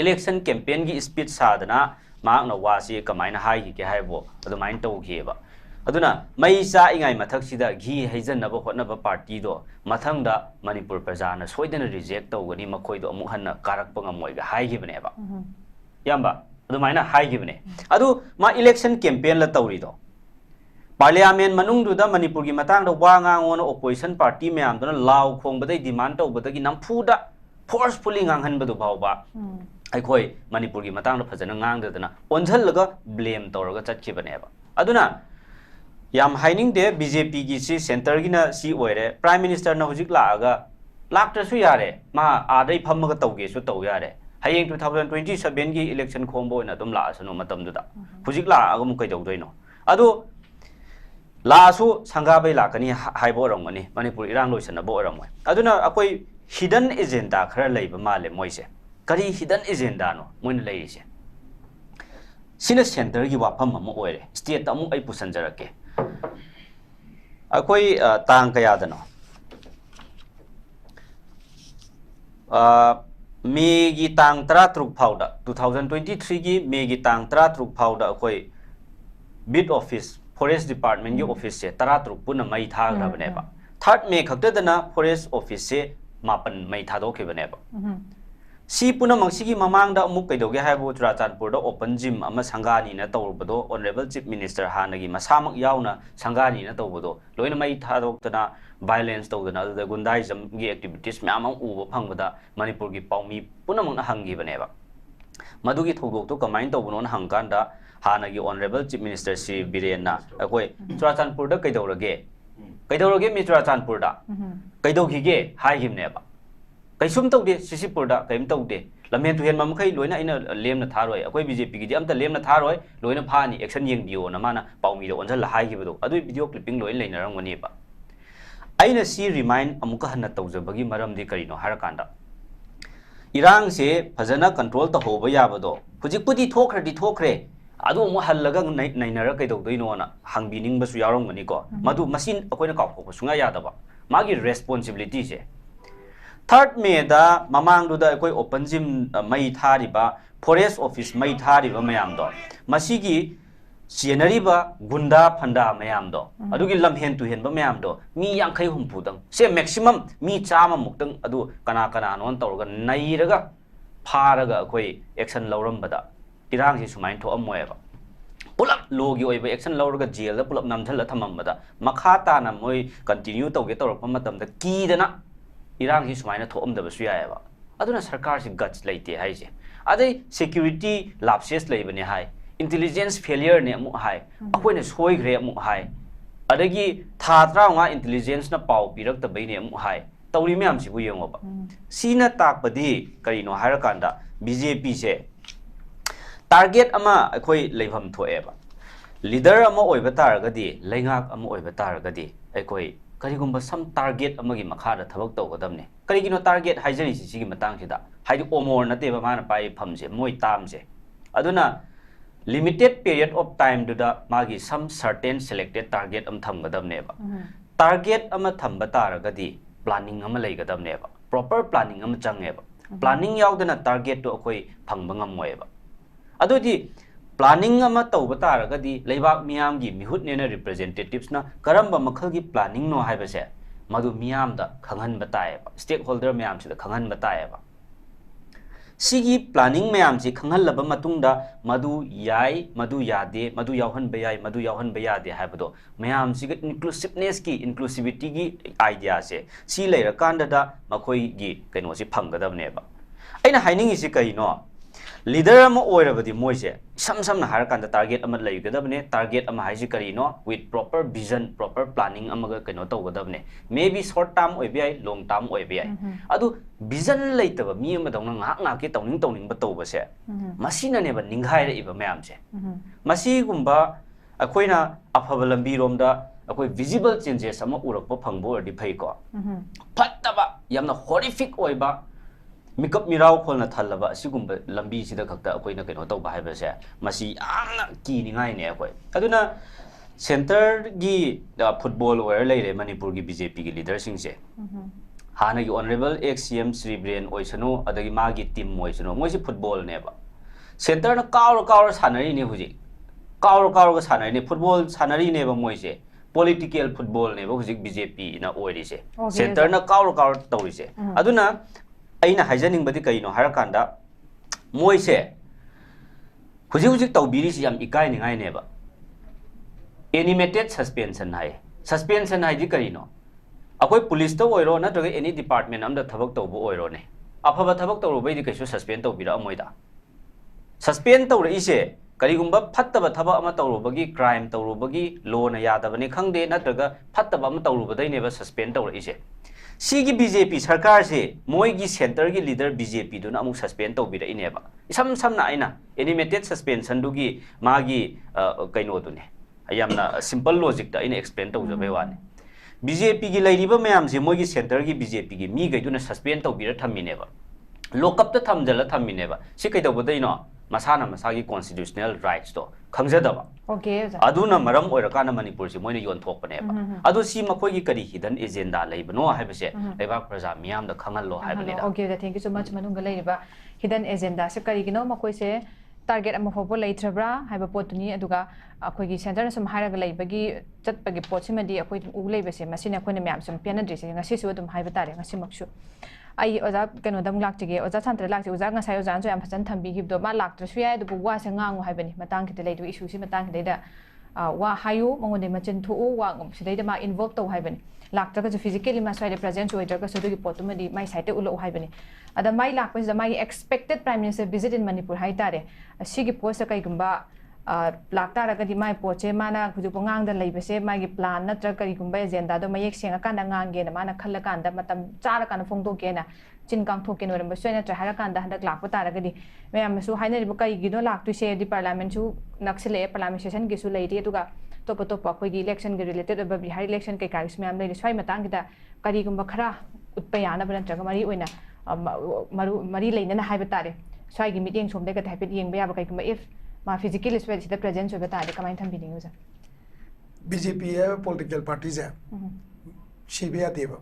election campaign gi speech sadana maakna wasi kamaina hai gi ke haibo adumain taw kheba aduna mai sa ingai mathak sida gi haijan ba hotna ba party do mathang da Manipur prajana soidana reject tawgani makoi do amuk hanna karak pangamoi ga hai gi bane ba yamba adumaina hai gi bane adu ma election campaign la tawri do Parliament manung du da Manipur gi matang da wa ngang on opposition party me am dona law khong badai demand taw badagi nampu da forcefully ngang han badu baw ba ai khoi Manipur gi matang da phajana ngang da na onjhal laga blame tawraga chatki bane ba aduna yam haining de BJP gi si center gi na si oire prime minister na hujik la aga lakta su yare ma adai phamma ga tawge su taw yare hayeng 2027 gi election khombo na dum la asano matam du da hujik la aga mu kai daw doino adu la su sangabai la kani haibo ramani Manipur irang loisana bo ramoi aduna akoi hidden agenda khara leiba male moise kari hidden agenda no moin leise sina center gi wapam am oire state amu ai pusanjarake akoi tang kaya dano May gi tang 13 phauda 2023 gi May gi tang 13 phauda akoi bid office Forest Department gi office se taratruk puna mai tha gra bane ba 3rd May khakta dana Forest office se mapan mai tha do ke bane ba si puna mangsi gi mamang da amuk kaidoge haibo Churachandpur da open gym ama sangani na tawbado honorable chief minister hanagi masamak yauna sangani na tawbado loina mai tha do tana violence tawdana da gundai gi activities me amang uba phangbada Manipur gi paumi puna mang hangi bane ba madugi thogok to kamain tawbano hangkan da Hanagi honorable chief minister si biren na akoi Churachandpur da kaidorage mi Churachandpur da kaidogige hai himne ba kaisum tawde Sisipur da kaim tawde lamhen tu hen mam khai loina ina lemna tharoi akoi BJP gi amta lemna tharoi loina phani action yeng bio na mana paumi do onjal hai gi bu adu video clipping loin leina rangani ba aina si remind amuka hanna tawjabagi maram di karino harakanda irang se phajana control ta hoba yabado hujikpudi thokhradi thokre adu mo hallaga nainara kaidogdoino na hangbining basu yarongani ko madu machine akoina kaupko sunga yadaba magi responsibility se third me da mamang du da akoi open gym mai thariba forest office mai thariba mayam do masigi sienariba gunda phanda mayam do adugi lamhen tu hen ba mayam do mi yankhai humpu dang se maximum mi chama mukdang adu kana kana non tawga nairaga pharaga akoi action lauram bada irang si sumain tho amoeba pulap logi oiba action lauraga jail da pulap namthal thamam bada makha ta na moi continue tawge tawrak matam da ki dana irang si sumaina tho am da basu yaeba aduna sarkar si guts leite hai je adai security lapses leibani hai intelligence failure ne amu hai akoina soi gre amu hai adagi tha traunga intelligence na pau pirak ta baine amu hai tawri myam si bu yengoba sina takpadi karino harakanda BJP se target ama akoi leibham thoeba leader ama oiba taragadi leingak ama oiba taragadi akoi karigumba some target amagi makhada thabak tawgadamne karigino target haijari sigi matang sida haidi omor nate ba mana pai phamse moi tamse aduna limited period of time duda magi some certain selected target am thamgadamne ba target ama thamba taragadi planning ama leigadamne ba proper planning ama change ba planning yaudana target to akoi phangba ngamoi ba adudi planning ama tawba taragadi leibak miyam gi mihut nena representatives na karamba makhal gi planning no haibase madu miyam da khangan bataye ba stakeholder miyam sida khangan bataye ba sigi planning miyam si khangal laba matungda madu yai madu yade madu yauhan bayai madu yauhan bayade haibado miyam si inclusiveness ki inclusivity gi idea se si leira kanda da makhoi gi kaino si phanggadabne ba aina haining isi kaino leader ama oirabadi moise sam na harakanda target ama leigadabne target ama haisi karino with proper vision proper planning ama kaino tawgadabne maybe short term oibai long term oibai adu vision leitaba mi ama dawna nga ke tawning ba tawbase masina ne ba ninghaira iba mayam se masi gumba akoina afaba lambi romda akoi visible changes ama urakpa phangbo adi phai ko phattaba yamna horrific oiba mikap mirau kholna thalaba asigumba lambi sida khakta akoina kaino tawba haibase masi amna ki ningai ne akoi aduna center gi football wire leire manipur gi BJP gi leader sing se hana gi honorable ex-CM Sri Biren oisano adagi magi team oisano moisi football ne ba center na kaur sanari ne huji kaur ga sanari ne football sanari ne ba moise political football ne ba huji BJP na oiri se center na kaur tawri se aduna aina haijaning badi kaino harakanda moise huji tawbiri si yam ikai ningai ne ba animated suspension hai di karino akoi police to oiro na to any department amda thabak tawbo oiro ne afaba thabak tawro bai di kaisu suspend tawbira amoida suspend tawra ise karigumba phattaba thaba ama tawrubagi crime tawrubagi law na yadabane khangde natraga phattaba ama tawrubadai ne ba suspend tawra ise sigi BJP sarkar se moi gi center gi leader BJP do na amu suspend tawbira ineba isam na aina animated suspension du gi magi kaino du ne ayamna simple logic da ina explain tawjabe wani BJP gi lairiba mayam se moi gi center gi BJP gi mi gai du na suspend tawbira thamineba lockup ta thamjala thamineba si kai tawbadai no masana masagi constitutional rights to khangjadaba okay aduna maram oirakana manipur si moina yon thokpaneba adu si makoi gi kari hidden agenda leibano haibase leibak praja miyam da khangal lo haibani da okay thank you so much manunga leiriba hidden agenda se kari gino makoi se target ama fobo leitrabra haiba potuni aduga akoi gi center na sum hairaga leibagi chatpagi potsimadi akoi u leibase masina akoi na miyam sum pianadri se ngasi su adum haiba tare ngasi maksu ai oza kano dam laktige oza chantra lakti oza ngasai oza anjo yam phasan thambi gibdo ma laktra su ya du wa se ngangu haibani matang kite leidu issue si matang kite da wa hayu mongone machin thu wa ngom sidai da ma involve to haibani laktra ka physically ma sai present oidra ka sodu gi potumadi mai site ulo haibani ada mai lakpa da mai expected prime minister visit in manipur hai tare asigi post kai gumba lakta ra kadi mai poche mana khuju pongang da leibase mai gi plan na tra kari gumba agenda do mai eksenga kan ngang ge na mana khalla kan da matam chara kan phong to ge na chin kang thok ke no ram soina tra hara kan da handak lakpa tara kadi me am su haina ri kai gi no lak tu se di parliament su naksile parliament session gi su leiri tuga top khoi gi election ge related ba bihar election kai kai su me am leiri swai matang gi da kari gumba khara utpa yana ban tra mari oina mari leina na haiba tare swai gi meeting som de ka thapit yeng ba ya ba kai gumba if मा physical space सिदा presence होबा तादे कमाइन थंबिनिंग जा BJP है political parties है CBI देव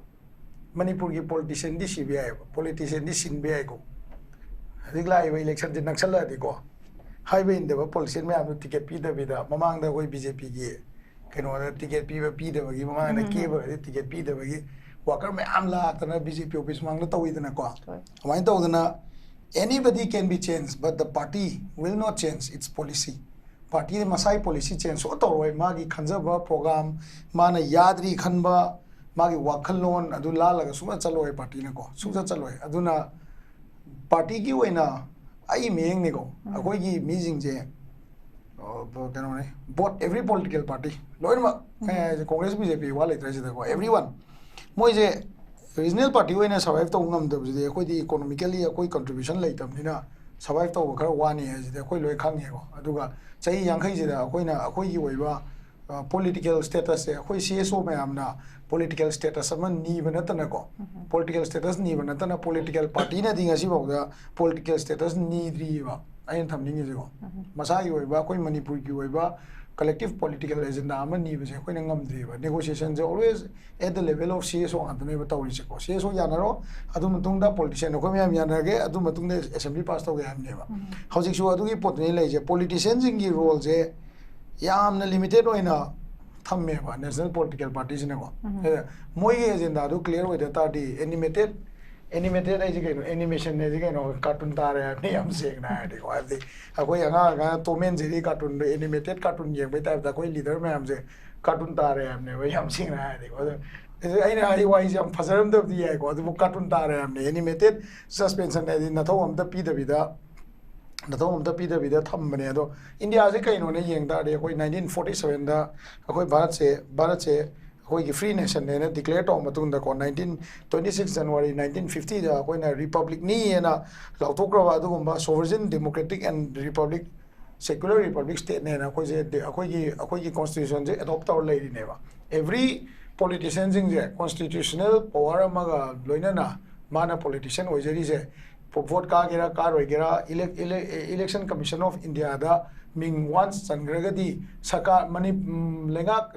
मणिपुर की politician दी CBI है politician दी CBI को रिगला ये election दिन नक्सल है देखो हाईवे इन देव politician में आपने ticket पी दे बिदा ममांग दा कोई BJP की कहीं वाला ticket पी दे बगी ममांग ने के बगी ticket पी दे बगी वाकर में आमला तना BJP ऑफिस मांग लो तो इधर ना को हमारे तो उधर ना anybody can be changed but the party will not change its policy party masai policy change so to roi magi khanjaba program mana yadri khanba magi wakhalon adu la laga suma chaloi party na ko suja chaloi aduna party gi oina ai meng ni ko akoi gi meeting je kano ne both every political party loima congress BJP wala traje ko everyone moi je regional party oina survive to ngam de je akoi di economically akoi contribution lai tam ni na survive to khar wani hai je akoi loi khang ye ko aduga chai yang khai je da akoi na akoi gi oiba political status se akoi CSO me amna political status man ni bana ta na ko political status ni bana ta na political party na dinga si ba da political status ni dri ba ayin tham ni je ko masa gi oiba akoi manipur gi oiba collective political agenda aman ni base akoi na ngam dri ba negotiation je always at the level of CSO antane ba tawri se ko CSO ya na ro adu matung da politician ko me am ya na ge adu matung de assembly pass to ge am ne ba hojik su adu gi pot ni lai je politicians gi role je yam na limited oina thamme ba national political parties ne ko moi ge agenda adu clear oi da ta di animated ai je animation ne je cartoon ta re ni am seng na de ko adi akoi anga ga to men je cartoon animated cartoon ye bai ta koi leader me am je cartoon ta re am ne bai am seng na de ko ai na ai wai jam phasaram da di ai ko adu cartoon ta re am ne animated suspension ne di na tho am da pi da bi da na tho am da pi da bi da tham ne do india se kai no ne yeng da de koi 1947 da akoi bharat se koi ki free nation ne declare to matung da ko 26 January 1950 da koi na republic ni na lau thok ra adu gumba sovereign democratic and republic secular republic state ne na koi je akoi ki constitution je adopt or lai ne ba every politician jing je constitutional power amaga loina na mana politician oi jeri je vote ka gera kar oi gera election commission of india da ming once sangragadi saka mani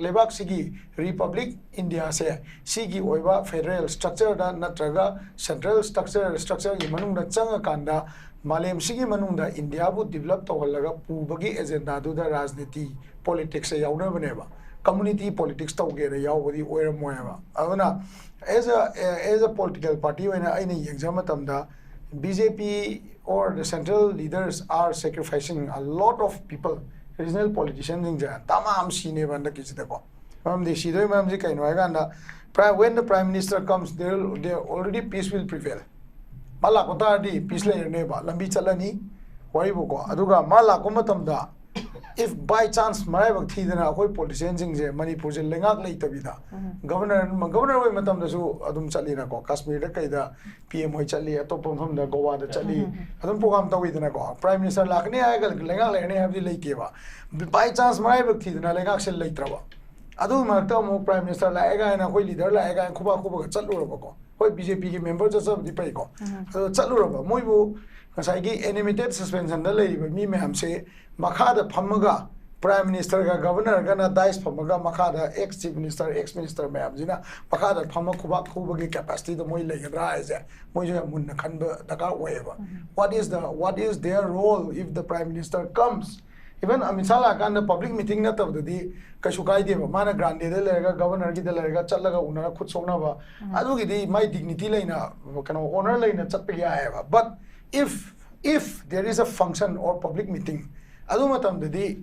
lebak sigi republic india se sigi oiba federal structure da natraga central structure gi manung da changa kanda malem sigi manung da india bu develop to laga pubagi agenda du da rajniti politics se yauna bane ba community politics to ge ra yawdi oira moya ba aduna as a political party when aina exam tam da BJP or the central leaders are sacrificing a lot of people regional politicians in ja tamam sine banda kisida ko mam de sidoi mam ji kai no ga na when the prime minister comes there already peace will prevail mala ko ta di peace le ne ba lambi chalani wai bu ko aduga mala ko matam da if by chance marai bak thidana koi politician jing je manipur je lengak lei tabida governor oi matam da su adum chali na ko kashmir da kai da PM hoi chali atop phom da goa da chali adum program tawi dana ko prime minister lakne ay gal lengak le ne habdi lei ke ba by chance marai bak thidana lengak sel lei traba adu ma ta mo prime minister la ga na koi leader la ga khuba chalu ro ko koi BJP ki member ja sab di pai ko chalu ro ba moi bu kasai gi animated suspension da lei mi me ham se makha da phamaga prime minister ga governor ga na dais phamaga makha da ex chief minister ex minister me am jina makha da phama khuba gi capacity da moi lai ga is moi je mun na khan ba da ka oeba what is their role if the prime minister comes even amisala kan the public meeting na tab di kashu kai de mana grande de le ga governor gi de le ga challa ga unara khut sokna ba adu gi di my dignity laina kano honor laina chat pe ya ba but if there is a function or public meeting adu matam de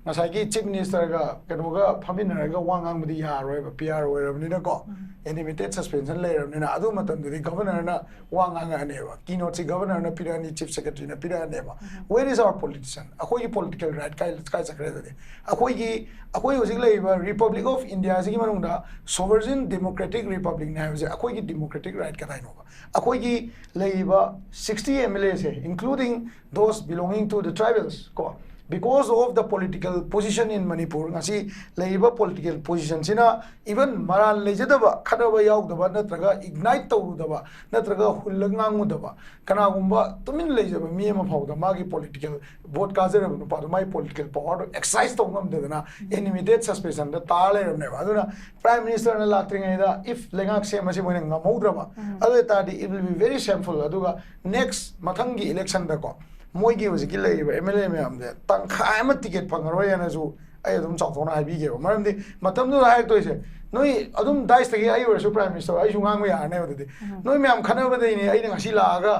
ngasai gi chief minister ga kano ga phamin ga wangang budi ya roi ba PR oi rabni na ko animated suspension le rabni na adu matam de governor na wangang ga ne ba keynote si governor na pirani chief secretary na pirani ba where is our politician akoi gi political right kai sakre de akoi hojik le ba republic of india si gi manung da sovereign democratic republic na je akoi gi democratic right ka dai no ba akoi gi le ba 60 MLAs including those belonging to the tribals ko because of the political position in Manipur ngasi leiba political position sina even maran lejadaba khadaba yaudaba natraga ignite tawudaba natraga hullangamudaba kana gumba tumin lejaba mi ma phawda magi political vote kazera nu pa mai political power exercise tawngam dedana immediate suspicion da tale ne aduna prime minister na latringa da if lengak se masi moina ngamaudraba adu tadi it will be very shameful aduga next mathangi election da ko moigi was gi lei MLA मैम दे तंखा एम ticket फंगरो याना जो आई अदुम चाथोना हाइबी के मरम दे मतम दु हाइ तोइसे नोइ अदुम दाइस तगे आई वर्सु प्राइम मिनिस्टर आई जुंगांग में याने बदे नोइ मैम खना बदे नि आई ngasi लागा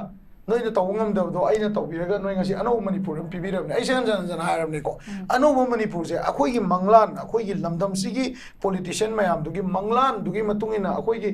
नोइ न तौंगम दबदो आई न तौबिरगा नोइ ngasi अनो मणिपुर पिबिरबने आई सेन जन जन हारबने को अनो मणिपुर से अखोइ की मंगलान अखोइ की लमदम सिगी पॉलिटिशियन मैम दुगी मंगलान दुगी मतुंगिना अखोइ की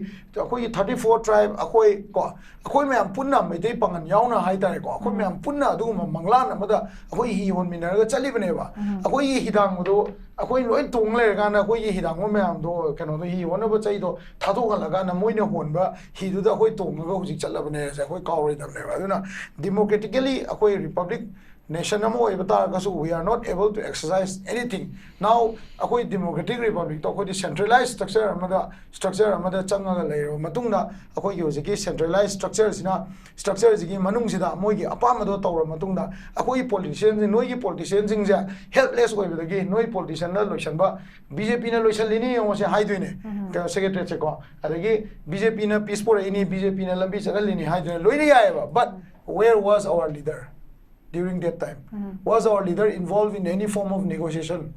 34 ट्राइब अखोइ को अखोइ मैम पुन्ना मेते पंगन याउना हाइ तारे को अखोइ मैम पुन्ना दुगु मंगलान अमदा अखोइ हि होन मिनरगा चलिबनेबा अखोइ हि हिदांगदो अखोइ लोइ तोंग लेरगाना अखोइ हि हिदांगो मैम दो कनो दो हि होनबो चाहिदो थाथोगलगाना मोइने होनबा हिदुदा अखोइ तोंगगा हुजिक चलबने से अखोइ कावरिदबनेबा अदुना democratically अखोइ republic nation amo ibata kasu we are not able to exercise anything now akoi democratic republic to akoi centralized structure amada changa leiro matungna akoi gi centralized structure gi manung sida moi gi apama do tawra matungna akoi politicians noi gi politicians jing ja helpless oi bida gi noi politician na loisan ba BJP na loisan lini yo se hai duine secretary che ko adagi BJP na peace for ini BJP na lambi chagal lini hai duine loini ya but where was our leader during that time? Was our leader involved in any form of negotiation?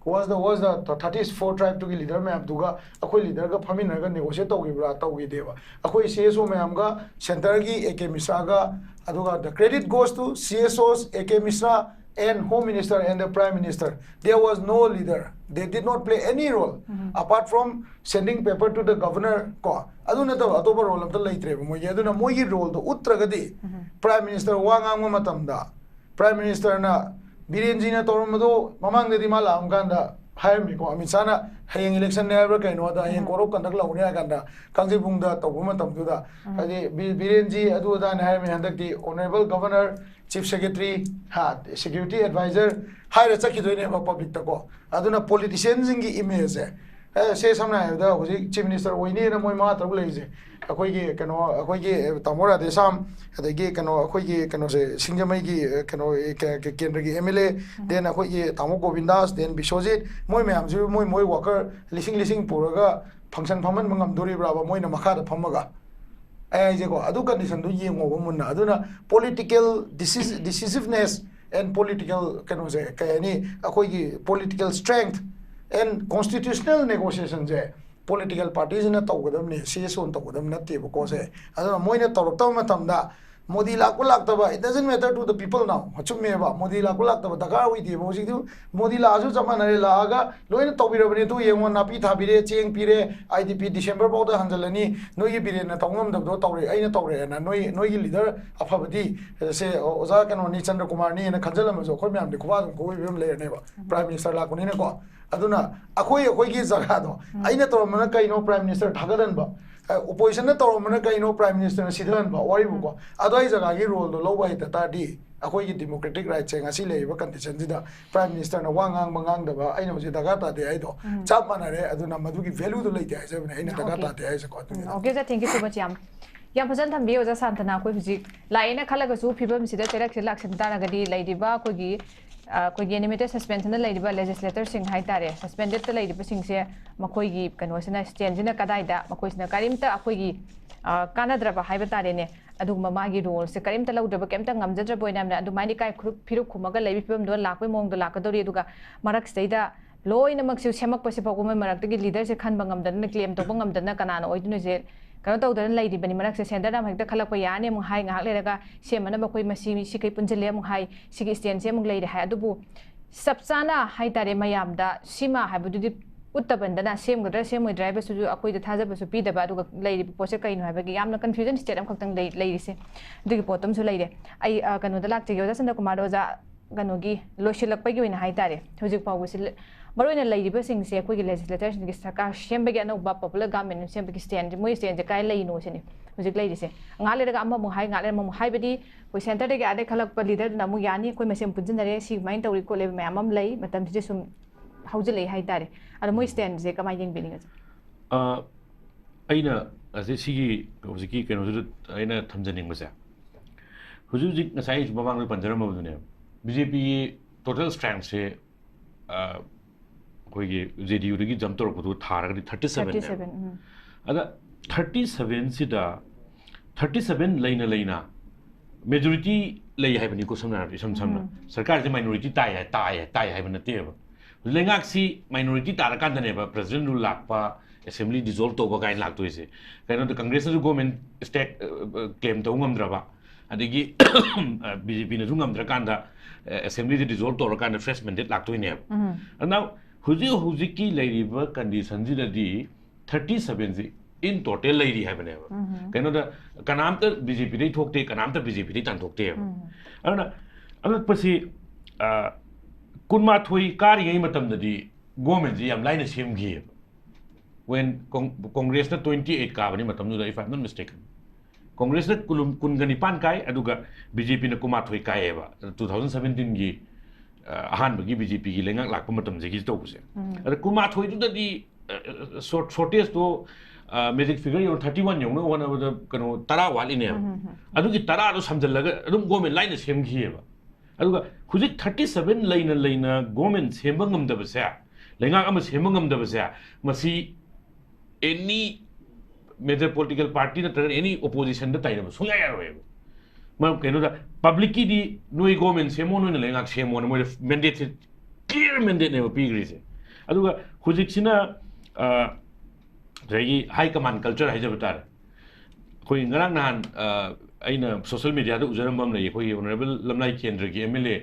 Was the 34 tribe to leader me abduga akoi leader ga phamin ga negotiate to gibra to gi deba akoi CSO me amga center gi AK Misra ga aduga the credit goes to CSOs AK Misra and Home Minister and the Prime Minister. There was no leader. They did not play any role apart from sending paper to the governor ko aduna to atoba role of the laitre mo yaduna mo gi role do utragadi Prime Minister wangang matamda Prime Minister na biren ji na tormado mamang de mala amganda hire me ko amisana hayeng election ne abra kaino da hayeng korop kandak la unia ganda kangji bungda to buma tamdu da ade biren ji adu da na hire me handak di honorable governor Chief Secretary security advisor hire chaki doine ba public ta ko aduna politicians ingi image se samna da hoji chief minister oine na moi ma tabu leise akoi gi tamora de sam adagi akoi gi se singjamai gi kendra gi MLA then akoi gi tamo Govindas then Biswajit moi meam ju moi worker lising puraga function phaman mangam dori braba moi na makha da phamaga ai je ko adu condition du yengo munna aduna political decisiveness and political se kayani akoi gi political strength and constitutional negotiations political parties in a togadam CSO togadam nati because aduna moina torokta matamda Modi lakulak it doesn't matter to the people now hachumeba Modi lakulak taba daga wi di moji du Modi la asu jamana la aga loina tobira bani tu yengo napi thabire cheng pire IDP December boda hanjalani noi bire na tongam dabdo tawre aina tawre na noi gi leader afabadi se oza kano ni Chandrakumar ni na khanjalam jo khoi myam de khwa ko bim le ne ba prime minister la kuni ne ko aduna akoi gi jaga do aina tormana kaino prime minister thagadan ba opposition na tormana kaino prime minister sidhan ba wari bu adoi jaga gi role do loba ita ta di akoi gi democratic right cheng asi leiba condition sida prime minister na wangang mangang da ba aina hoji daga ta de ai do chap manare aduna madu gi value do leite ai sabne aina daga ta de ai sa ko okay thank you so much yam फजन थम्बी ओजा सांतना कोई हुजी लाइना खलगसु फिबम सिदा चेरक सिलाक सिंताना गदी लाइदिबा कोगी कोगी animated suspension लाइदिबा legislator सिंग high तारे suspended त लाइदिबा सिंगसे मखोइगी कनोसिना स्टेंजिना कदाइदा मखोइसिना करिमता अखोइगी कानाद्रबा हाइबा तारेने अदुगमा मागी रोल से करिमता लौदबा केमता ngamjadraba oinamna अदुमाइनि काय फिरुक खुमगा लाइबि फिबम दो लाखबै मोंग लाकदोरि अदुगा मरक स्टेदा लोइना मक्सु सेमकपसे फगुमै मरक्तगी लीडर से खनबा ngamदना क्लेम तोबा ngamदना कनाना ओइदुनो जे कनो तौदन लाइदि बनि मरक से सेंटर नाम हेक्ता खलक याने मु high ngahak lerega semana bakoi masi si kai punjele mu hai sigi stand se mu leide hai adubu sabchana hai tare mayam da sima haibududi uttabandana sem gadra sem oi driver su akoi da thaja basu pi da ba aduga leide pose kai no haibagi yamna confusion state am khaktang leide se dugi potom su leide ai kano da lak che yoda Chandrakumar oja ganogi loshilakpai gi na hai tare hojik pawu sil baroina laidiba singse khoi gi legislators gi sarkar shembagi anauba popular government shembagi stand moi stand kai lai no sini hojik lai dise ngale daga amma mu hai ngale mu hai badi koi center de ga ade khalak pa leader na mu yani koi mesem punjin dare si main tawri ko le mamam lai matam je sum haujil lai hai tare ada moi stand je kamai jeng bining aina ase sigi hojiki keno ju aina thamjaning masa hujujik ngasai babang le panjara ma budune BJP total strength se कोई JDU की जम तौर पर थारा करी 37 अदा 37 सिदा 37 लेना मेजॉरिटी ले है बनी को समना सरकार से माइनॉरिटी ताई है बनते हैं लेंगाक सी माइनॉरिटी तारा का दने बा प्रेसिडेंट रूल लापा असेंबली डिसॉल्व तो बगाइन लाग तो इसे कहना तो कांग्रेस ने गवर्नमेंट स्टेट क्लेम तो ngam अदगी BJP ने ngam कांदा असेंबली डिसॉल्व तो कांदा फ्रेश मैंडेट लाग तो इने नाउ हुजी लेरिबा कंडीशन जिददी 37 जी इन टोटल लेरी है बने कनो द कनाम त BJP दे ठोकते कनाम त BJP दे तान ठोकते अना अन पसी कुनमा थोई कारी गई मतम ददी गवर्नमेंट जी हम लाइन सेम गी when कांग्रेस न 28 का बनी मतम नु if I'm not mistaken Congress न कुनगनी पान काय अदुगा BJP न कुमा थोई काय एबा 2017 गी अहान बगी BJP की लेंगा लाख मतम जे की तो से अरे कुमा थोई दुददी शॉर्टेज तो magic figure yo 31 yo one of the कनो तरा वाली ने अदुगी तरा तो समझलगा अदुम गवर्नमेंट लाइन सेम खिएबा अदुगा हुजिक 37 लेना गवर्नमेंट सेम ngam लेंगा अम सेम ngam मसी एनी मेजर पॉलिटिकल पार्टी नत्र एनी ओपोजिशन द ताइना सुया यारोएबा मैं कहनो दा पब्लिक की दी नोई गवर्नमेंट सेमो नोई लेंगा सेमो न मोय मैंडेट क्लियर मैंडेट ने पीग्री से अदुगा हुजिक सिना रेगी हाई कमांड कल्चर है जब तार कोई ngरang नान अइना सोशल मीडिया द उजरम बम ले कोई ऑनरेबल लमनाई केंद्र की एमएलए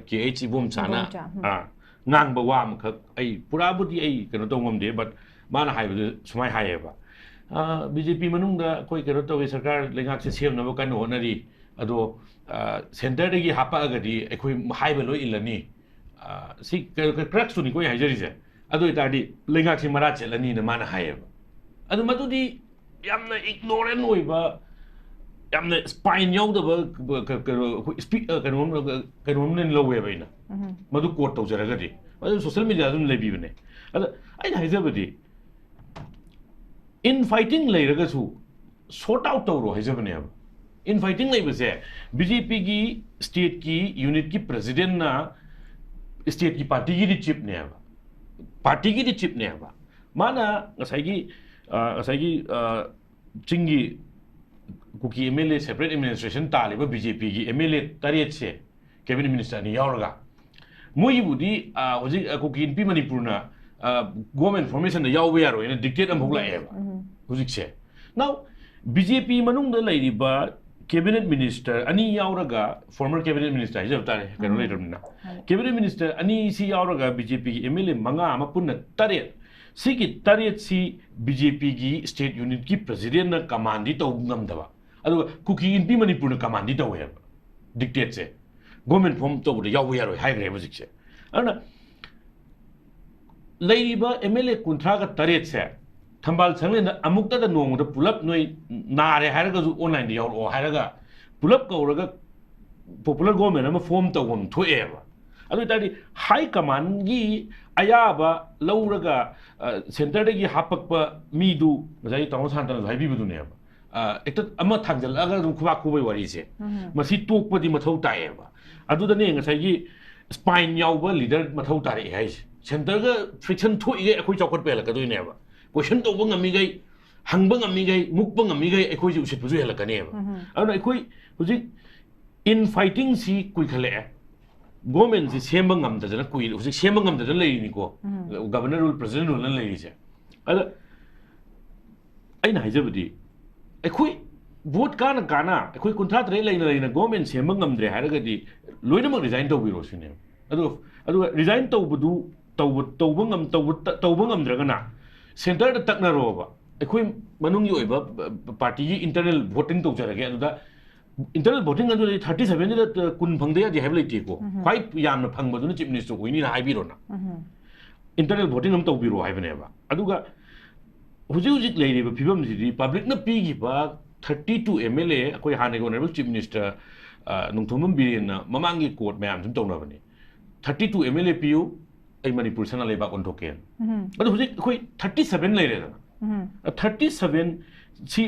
के एच इबोम चाना ngang ba wa khak ai pura budi ai keno to ngam de but mana hai bu sumai hai ba BJP manung da koi keno to sarkar lengak se sem na ba kan honari ado center de gi hapa ga di ekoi hai ba loi ilani si cracks tu ni koi hai jari se ado ita di lengak si mara chelani na mana hai ba ado matu di yamna ignorant oi ba yamna spine yaw da ba speak keno ne lowe ba ina Madhu coat तो जरा गरी मधु social media तुम ले भी बने अद आई ना hijab the in fighting ले रगा सु सॉर्ट आउट तो रो हिजब ने अब इन फाइटिंग ले बसे BJP की स्टेट की यूनिट की प्रेसिडेंट ना स्टेट की पार्टी की चीफ ने अब पार्टी की चीफ ने अब माना असाई चिंगी कुकी MLA सेपरेट एडमिनिस्ट्रेशन तालिबा BJP की MLA तारियत से कैबिनेट मिनिस्टर ने यावरगा मोई बुदी होजिक कुकी इनपी मणिपुर ना गवर्नमेंट फॉर्मेशन याव यारो इन डिक्टेट अम होगला एबा होजिक से नाउ BJP मनुंग द लैरिबा कैबिनेट मिनिस्टर अनि यावरगा फॉर्मर कैबिनेट मिनिस्टर जब तारे कनो लेरमना कैबिनेट मिनिस्टर अनि सी यावरगा BJP की MLA मंगा अमा पुन तारेत सिकी तारेत सी BJP की स्टेट यूनिट की प्रेसिडेंट ना कमांडी तो ngam अदुगा कुकी इनपी मणिपुर ना कमांडी तो है डिक्टेट से गवर्नमेंट फॉर्म तो बुद याव यारो हाई ग्रे बजिक से अना लेरिबा MLA कुंथ्रा का तरेत से थंबाल संगले अमुक्ता द नोंग द पुलप नोई नारे हारगा जु ऑनलाइन दि याव हारगा पुलप कौरगा पॉपुलर गवर्नमेंट अमा फॉर्म तो हम थोएबा अदु तादि हाई कमांड गी अयाबा लौरगा सेंटर दगी हापकपा मीदु मजाई ताव सांतन हाइबिबुदुनेबा एक अमा थांजल अगर खुबा खुबै वरी से मसी तोकपदि मथौ ताएबा अदुदने ngसाई स्पाइन यावबा लीडर मथौ तारे है सेंटर गा फ्रिक्शन थोइगे अखोइ चौकट पेल कदुइनेबा क्वेश्चन तोबा ngamigai hangba ngamigai mukba ngamigai अखोइ जु उसित बुजु हेलकनेबा अदु अखोइ हुजि इन फाइटिंग सी कुइ खले गवर्नमेंट से सेमबा ngamdajana कुइ हुजि सेमबा ngamdajana लेनिको गवर्नर रूल प्रेसिडेंट रूल न लेरिसे अदु अइना हाइजबदि अखोइ vote kana अखोइ कुंथ्रा तरे लेना गवर्नमेंट सेमबा ngamdre हारगदि लोइनमक रिजाइन तौबिरो सिने अदु रिजाइन तौबदु तौबा ngamdragana सेंटर द तकनरोबा अखोइ मनुंगी ओइबा पार्टी की इंटरनल वोटिंग तौजरगे अदुदा internal voting and 37 kun phangde ya have late ko khwai yamna phang baduna chief minister ko ni hai biro na internal voting am tawbiro hai bane ba aduga hujik leiri ba phibam si public na pi gi ba 32 MLA akoi hane ko honorable chief minister nungthomam biren na mamangi court mayam sum tawna bane 32 MLA pu ai manipur sana leba kon thoken adu hujik akoi 37 leire na 37 si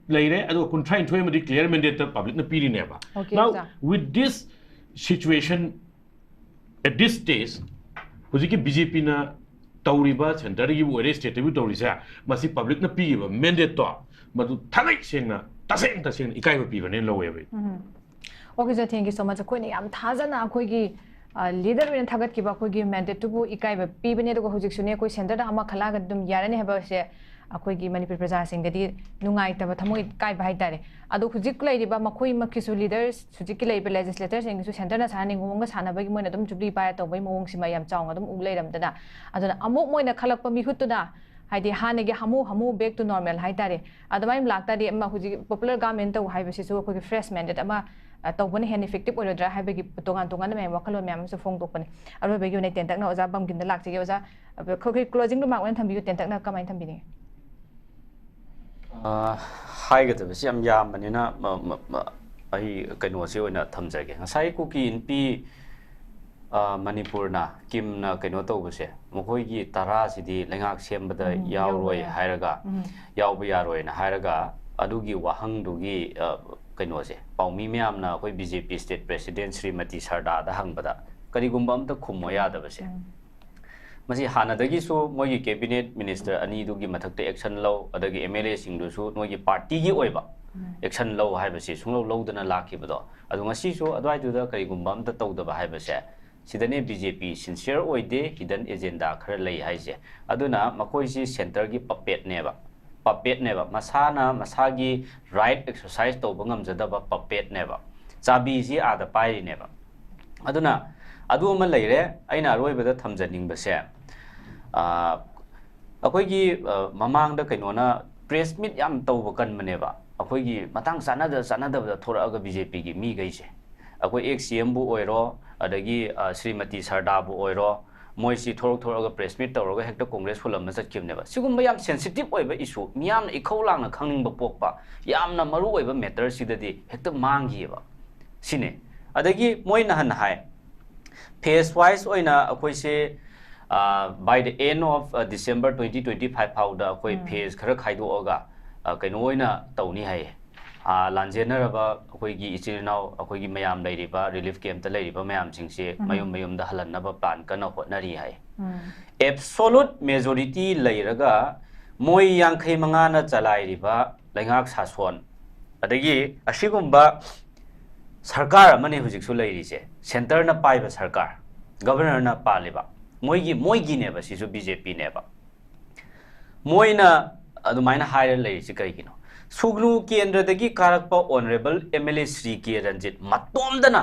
later, I will try and try clear mandate the public never. Now, with this situation at this stage, Huziki BJP na Tauriba, Center, you were state to Taurisa, must see public na P mandate to, but to Tanak Sena, Tassin, Ikai people in low way. Okay, thank you so much. I'm Tazana Kogi. Leader in Tagat Kibakogi mandate to Ikai, Pibane, Huzixune, Center, Amakalagadum, Yarani have अखोगी मणिपुर प्रजासिंगदी नुंगाइतब थमोइ काइबा हाइतारे अदो हुजिक लैरिबा मखोइ मखिसु लीडर्स हुजिक लैबा लेजिस्लेटर्स इंगसु सेंटरना सानिंगोंगा सानाबगी मोइना दम जुबली पाया तौबै मोंगसि मयाम चांग दम उ लैरमदना अदना अमुक मोइना खलकपा मिहुतुना हाइदि हानेगे हमु बैक टू नॉर्मल हाइतारे अदमाइम लाक्तादि अमा हुजिक पॉपुलर गवर्नमेंट तौ हाइबसिसु अखोगी फ्रेश मैंडेट अमा तौबने हेन इफेक्टिव ओइरोद्रा हाइबगी तोगान तोगान मे वखलो म्याम सु फोंगदोकपने अरोबे युनाइट टेंटकना ओजा बमकिन लाक्तिगे ओजा खोखि क्लोजिंग रिमार्क वन थंबियु टेंटकना कमाइन थंबिनि हाइगदबसि याम यामबनिना अहि कइनोसि ओइना थमजगे ngasai कुकी इनपी मणिपुरना किमना कइनो तौबसे मखोइगी तरा सिदि लेंगाक सेमबदा यावरोय हायरगा यावबा यारोयना हायरगा अदुगी वाहंगदुगी कइनोसे पाउमी म्यामना अखोइ बीजेपी स्टेट प्रेसिडेंट श्रीमती सरदा दा हंगबदा करिगुंबा अमता खुमो यादबसे मसी हानादगी सो मोगी कैबिनेट मिनिस्टर अनी दुगी मथक्ते एक्शन लो अदगी एमएलए सिंगदु सो मोगी पार्टी गी ओइबा एक्शन लो हाइबसे सुंगलो लौदना लाखिबदो अदु ngasi सो अदवाइदुदा करिगुंबा अमता तौदबा हाइबसे सिदने बीजेपी सिंसियर ओइदे हिडन एजेंडा खर लई हाइसे अदुना मकोइसि सेंटर गी पपेट नेबा मसाना मसागी राइट एक्सरसाइज तौबा ngamjadaba पपेट नेबा चाबी सि आदा पाइरि नेबा अदुना अदु अमा लैरे अइना रोइबदा थमजनिंगबसे अखोइगी ममांगदा कइनोना प्रेस मीट याम तौब कनमनेबा अखोइगी मतंग सानादबदा थोरअगा बीजेपी गी मी गइसे अखोइ एक सीएम बु ओइरो अदगी श्रीमती सरदा बु ओइरो मोइसी थोरअगा प्रेस मीट तौरगा हेक्टा कांग्रेस फुलम चटकिमनेबा सिगुम्बा याम सेंसिटिव ओइबा इशू मियामना इखौलांगना खंगनिंबा पोकपा यामना मरु ओइबा मैटर सिददी हेक्टा मांगियेबा सिने अदगी मोइना हन हाय phase wise oina akoi se by the end of December 2025 fauda akoi phase khara khaido oga kaino oina tawni hai lanjenaraba akoi gi ichilinaw akoi gi mayam leiriba relief camp ta leiriba mayam singse mayum da halanaba plan kana hotnari hai absolute majority leiraga moi yankhai manga na chalairiba laingak sason adagi asigumba सरकार अमने हुजिकसु लैरिसे centre ना पाइबा सरकार governor ना पालिबा मोइगी नेबा सिसु बीजेपी नेबा मोइना अदुमाइना हायर लैरिसे करिगिनो सुग्नु केंद्रदगी कारकपा honourable MLA Shri K Ranjit मतोमदना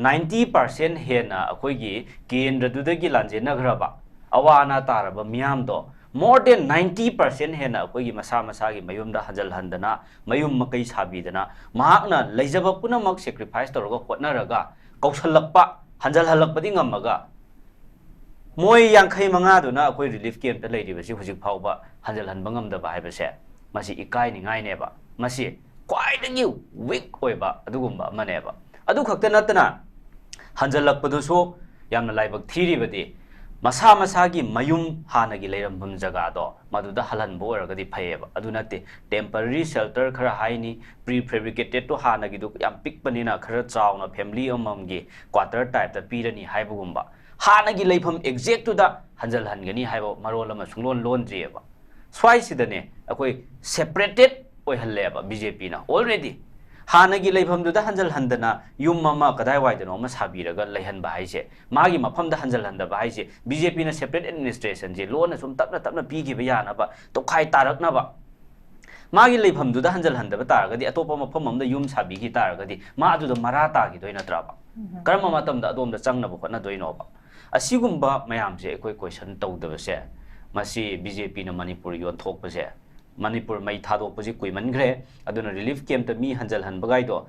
90% हेना अखोइगी केंद्रदुदगी लांजेनग्रबा अवाना तारबा मियामदो more than 90% हेना अखोइगी मसागी मयुमदा हजल हंदना मयुम मकई साबीदना महाकना लैजबा पुनमक सैक्रिफाइस तौरगा होटनरगा कौशलक्पा हंजल हलक्पदि ngamaga मोय यांखै मंगादुना अखोइ रिलीफ कैंप ता लैरिबसि हुजिक फावबा हंजल हनबा ngamdaba हाइबसे मसि इकाइ निगाइ नेबा मसि क्वाइदगी वीक ओइबा अदुगुम्बा मनेबा अदु खक्ता नतना हंजलक्पदुसो यामना लाइबक थीरिबदि मसा मसागी मयुम हानगी लेरमबम जगादो मदुदा हलनबो ओरगदि फयेबा अदु नते टेम्पररी शेल्टर खरा हाइनी प्री फैब्रिकेटेड तो हानगी दु याम पिकपनिना खरा चावना फैमिली अममगी क्वार्टर टाइप ता पीरनी हाइबगुम्बा हानगी लेफम एक्जेक्ट टू दा हंजल हनगनी हाइबो मरोल अमा सुंगलोन लोनद्रिएबा स्वाइ सिदने अखोइ सेपरेटेड ओइहल्लेबा बीजेपी ना ऑलरेडी हानगी लेफमदुदा हंजल हंदना युम ममा कदाय वाइदनो मा साबिरगा लेहनबा हाइसे मागी मफमदा हंजल हंदबा हाइसे बीजेपी ना सेपरेट एडमिनिस्ट्रेशन जे लोन सुम तपना पीगिबा यानाबा तोखाइ तारकनाबा मागी लेफमदुदा हंजल हंदबा तारगदि अतोपा मफम अमदा युम साबिगी तारगदि मा अदुदा मरा तागी दोइ नत्राबा कर्म मतमदा अदोमदा चंगनबा खना दोइनोबा असिगुम्बा मयामसे अखोइ क्वेश्चन तौदबसे मसी बीजेपी ना मणिपुर योन थोकपसे Manipur mai thado poji kui man gre aduna relief camp ta mi hanjal han bagai do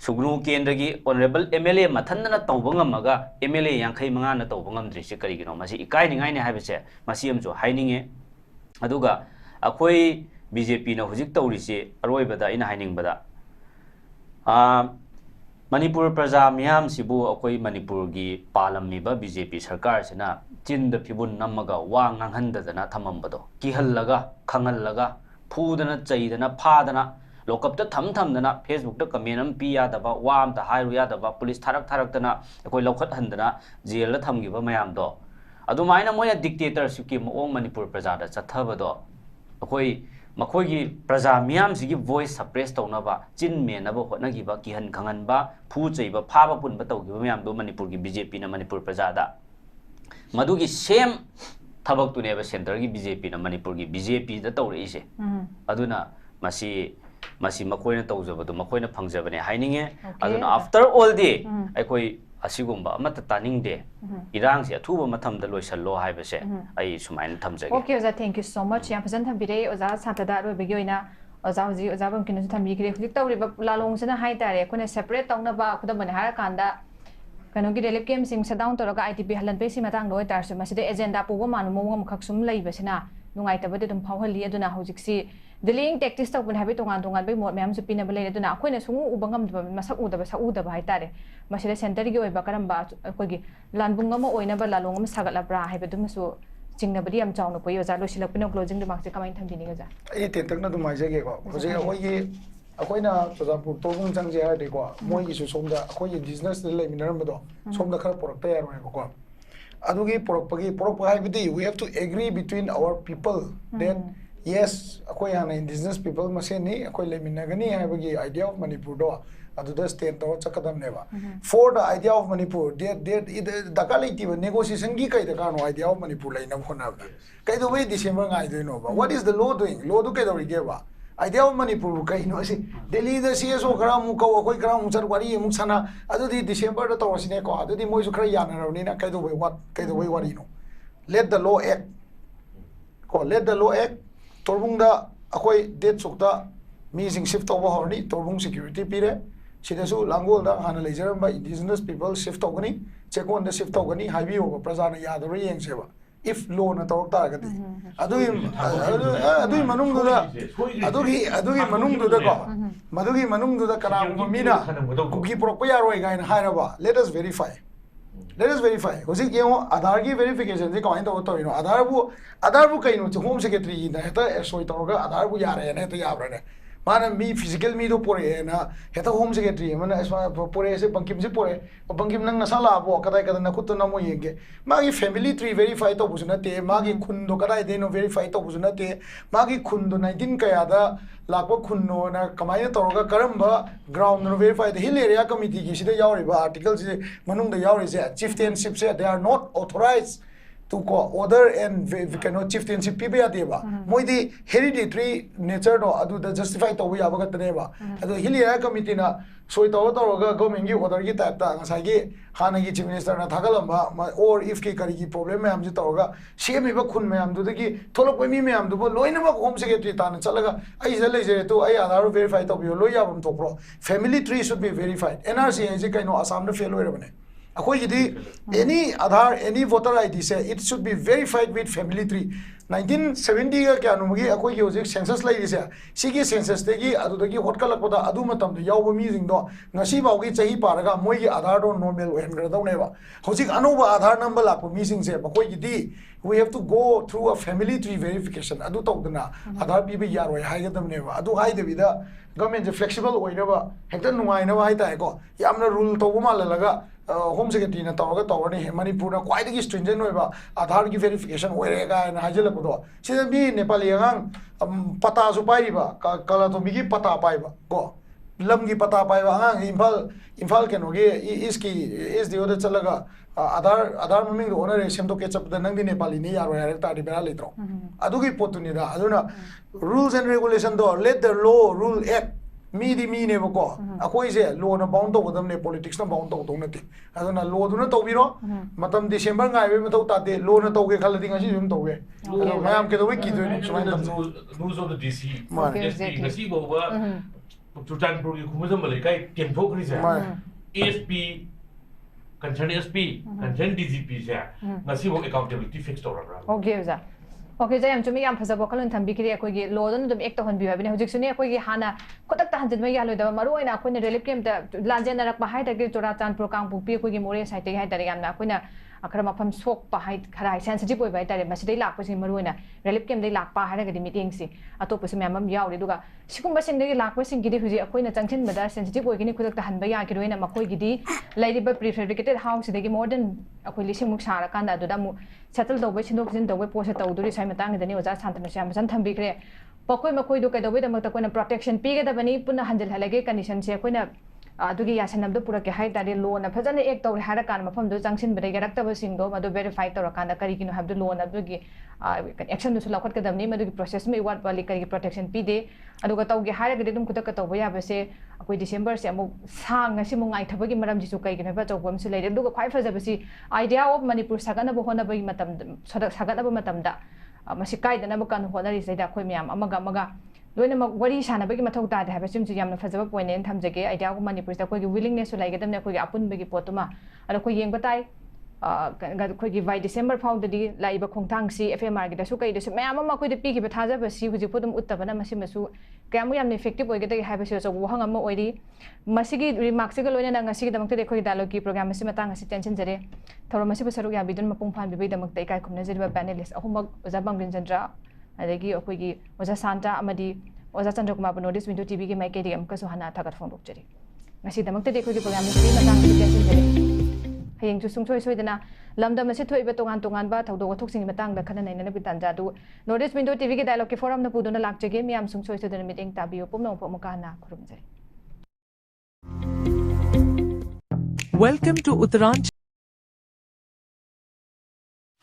sugnu kendragi honorable MLA mathandana tawbangam maga MLA yankhai manga na tawbangam dri se kari gino masi ikai ningai ne habese masi amjo haininge aduga akoi BJP na hujik tawri se aroi bada ina haining bada Manipur praja miyam sibu akoi Manipur gi palami ba BJP sarkar sina chin da phibun namaga wa nganghan da na thamam bado kihallaga khangallaga phudana chaidana phadana lokap ta tham dana Facebook ta comment am pi ya da ba wa am ta hairu ya da ba police tharak dana akoi lokhat handana jail la thamgi ba mayam do adumaina moya dictatorship ki moong Manipur praja da chathabado akoi Makogi praja miyam sigi voice suppress tawna ba chin me na ba hotna gi ba kihan khangan ba phu chei ba pha ba pun ba taw gi ba miyam do Manipur gi BJP na Manipur praja da madugi same thabak tu ne ba center gi BJP na Manipur gi BJP da taw ri se aduna masi makoi na taw jaba do makoi na phangjaba ne haininge aduna after all day aikoi asigumba amata taning de irang se athuba matham da loisallo haibase ai sumain thamjage okay oza thank you so much yam phazan thambire oza satada ro begi oina oza hoji oza bam kinu thambi kire hujik tawriba lalong sina hai tare kone separate tawna ba khuda bane har kanda kanu gi relief camp sing shutdown toraga ITP halan pe si matang loi tar su maside agenda pu ba manu mo ngam khak sum lai basina nungai tabade dum phawhali aduna hujik si delaying tactics tawbun habi tongan bai mod myam su pina bale aduna akoina sungu ubangam masak udaba sa udaba hai tare masire center gi oiba karamba akogi lanbung ama oina ba lalong ama sagala bra haibadum su chingna bari am chawno poyo za lo silak pino closing remarks se kamain thambini ga za ai te takna du maije ge ko hoje akogi akoina Chajapur tobung changje ha de ko moi gi su somda akogi business le minaram do somda khar porak ta yar ko adugi porak haibidi we have to agree between our people that yes akoi ana indigenous people maseni akoi le minagani haibagi idea of Manipur do aduda stand to chakadam neba for the idea of Manipur there dakaliti negotiation gi kai da kano idea of Manipur lai na khona kai do we December ngai do no ba what is the law doing law do kai do ge ba idea of Manipur kai no si Delhi da CSO kara mu ko akoi kara mu char wari mu sana adudi December da to sine ko adudi moi su khara yana rawni na kai do we what kai do we wari no let the law act ko let the law act torbung da akoi date sukta mi sing shift over horni torbung security pire sidasu langol da hana lejaram ba indigenous people shift ogani check on the shift ogani highway over prajana yadari yeng seba if law na tor ta gadi adui manung du da manung du da ko manung du da kana mina kuki prok ya roi ga na hairaba let us verify hosi kyo Aadhaar ki verification se kain to no Aadhaar bu kai no home secretary na heta soi to ga Aadhaar bu ya re na to ya re mana mi physical mi do pore na heta home secretary mana asma pore se bankim se pore bankim nang nasala bo kadai kadai na kutto na mo yenge magi family tree verify to busuna te magi khundo kadai de no verify to busuna te magi khundo 19 kaya da lakwa khunno na kamai to ga karamba ground no verify the hill area committee ki sida yauri ba articles manung da yauri se chieftainship se they are not authorized to co order and cannot chieftainship pibe adeba moidi hereditary nature do adu da justify to ya bagat neba adu hill area committee na soi to ga government gi order gi type ta ngasai gi hana gi chief minister na thagalamba or if ki kari gi problem me am ji to ga cm ba khun me am du gi tholok mi me am du loina ma home secretary ta na chalaga ai jale je to ai Aadhaar verify to bi lo ya bam to pro family tree should be verified NRC is kai no Assam na fail oi bane akoi gi any Aadhaar any voter ID say it should be verified with family tree 1970 ga kya no gi akoi gi ojek census lai se sigi census te gi adu gi hotkal ko da adu matam de yaw mi jing do ngasi baw gi chahi paraga moi gi Aadhaar do normal wen gra do ne ba hojik anoba Aadhaar number la ko mi jing se ba koi gi we have to go through a family tree verification adu to dana Aadhaar bi bi yaroi hai ga dam ne ba adu hai de bi da government je flexible oi na ba hekta nungai na ba hai ta ko yamna rule to ma la laga home secretary na taw ga taw ni Manipur na quite gi stringent oi ba Aadhaar gi verification oi re ga na hajel ko do sida bi Nepali yang pata su pai ba kala to mi gi pata pai ba ko lam gi pata pai ba ang imphal ke no gi is the other chalaga Aadhaar maming honor sem to ke chap da nang di Nepali ni yaro yare ta di bera le tro adu gi potu ni da aduna rules and regulation do let the law rule act मीदी मीने बको अखोई से लो न bound तो गदम ने politics न bound तो नते अदना लो दुना तौबिरो मतम डिसेंबर गाइबे मथौ ताते लो न तौगे खलदि ngasi जुम तौगे मैम के तो वे की दो सुमाइ तम rules of the DC SP ngasi boba Chutanpur ki khumudam malai kai tempo kri se ASP concern SP concern DGP se ngasi bo accountability fix to ra okay za okay jayam chumi yam phajabo khalun thambi kri akoi gi law don dum ek to hon bi habine hojik sune akoi gi hana khotak ta hanjin ma ya loi da maru oina akoi ne relief camp da lanjen narak ba hai da gi chora chanpur kang pu pi akoi gi more site gi hai da yam na akoi na akara mafam sok pa hai khara sensitive oi bai tare masidai lak pa sin maru oina relief camp dai lak pa ha ga di meeting si atop pa sem yam yaw ri duga sikum ba sin dai lak pa sin gi di huji akoi na changchin ba da sensitive oi gi ni khotak ta han ba ya gi roina makoi gi di lairi ba prefabricated house dai gi modern akoi lising muk sara kan da du da mu settle do ba sin dok sin do ba post ta uduri sai matang da ni oja santana syam san thambi kre pakoi makoi du kai do ba da mak ta koina protection pi ga da bani punna hanjal halage condition se koina adugi yasanam do pura ke hai tare loan na phajana ek tawre hara kan mafam do changsin bade garak ta basing do madu verify tawra kan da kari kinu have the loan adugi action do sulakhat ka damni madu process me wat bali kari protection pi de aduga tawge hara ga dum kuta ka tawba ya base akoi december se amu sang ngasi mu ngai thabagi maram ji su kai gina ba chawbam su leide aduga khwai faja basi idea of manipur sagana bo hona bagi matam sagana ba matam da masi kai dana ba kan honari sai da khoi myam amaga loina mak wari sana bagi mathau ta da ha chim chu yamna fajaba point en thamjage idea ko manipur ta koi gi willingness lai gadam ne koi gi apun bagi potuma ala koi yeng batai koi gi by december fau di lai ba khongthang si fmr gi da su kai da su mayam ma koi da pi gi ba thaja ba si huji podum uttabana masi masu kamu yam effective oi gadai ha ba si so wahang amma oiri masi gi remark se ga loina na ngasi gi damak te koi dialogue ki program masi matang asi tension jare thoro masi ba saru ya bidun mapung phan bi damak tai kai khumna jeri ba panelist ahum oja BAMKIMCHANDRA adagi akoi gi oja santa amadi oja CHANDRAKUMAR Panelist window TV gi mai ke di am ka so hana thagat phone dok jeri ngasi damak te koi gi program masi matang asi tension jare hayeng chu sungchoi soidana lamda masi thoi ba tongan ba thaudo thok sing matang da khana naina bi tanja du notice window TV gi dialogue ki forum na puduna lak jage mi am sungchoi soidana meeting tabiyo pomno pomka na khurum jai Welcome to Uttaranchal.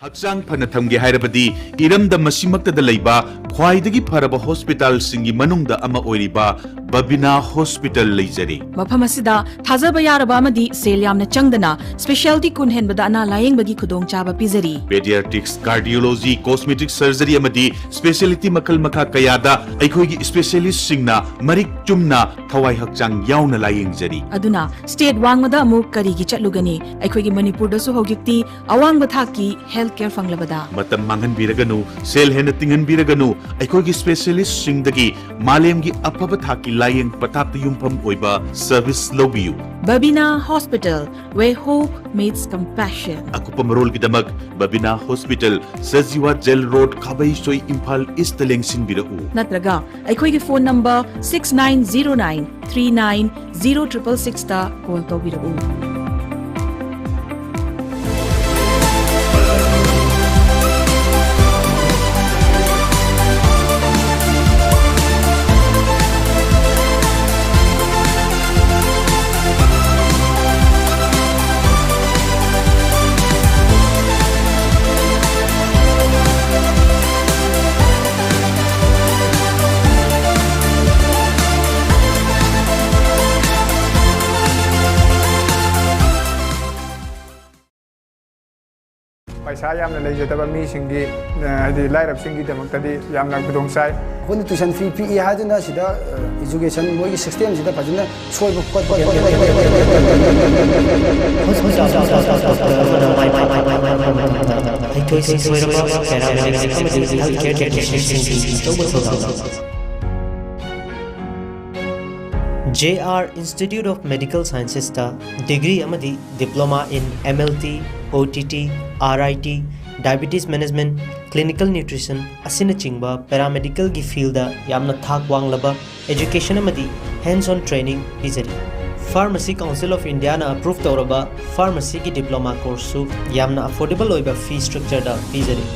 Hakchang phana thamge hairabadi iramda masimakta da leiba khwaidagi pharaba hospital singi manungda ama oiriba Babina Hospital leijari mafam asida thajaba yaraba amadi sel yamna changdana specialty kun henbada ana layeng bagi khudong chaba pizari pediatrics cardiology cosmetic surgery amadi specialty makal makha kayada aikhoigi specialist singna marik chumna thawai hakchang yauna layeng jari aduna state wangmada amu kari gi chatlugani aikhoigi manipur da su hogikti awang bathaki healthcare fanglabada matam mangan biraganu sel hena tingan biraganu aikhoigi specialist singdagi malemgi apaba thaki layeng patapta yumpham oiba service lobiyu Babina Hospital where hope meets compassion akupa marol gi damak Babina Hospital Sajiwa Jail Road Khabai Soi Imphal East lengsin birau natraga aikhoigi phone number 6909390666 ta call tawbirau पैसा यामना लेजतबा मीसिंगी हदि लाइरब सिंगी दमक्तदि यामना खुदोंग साइ कोन tuition fee P हादना सिदा education मोगी system सिदा फजना सोइब खत JR Institute of Medical Sciences ta degree amadi diploma in MLT, OTT, RIT, diabetes management, clinical nutrition asina chingba paramedical gi field da yamna thak wanglaba education amadi hands on training pizari Pharmacy Council of India na approve tawraba pharmacy gi diploma course su yamna affordable oiba fee structure da pizari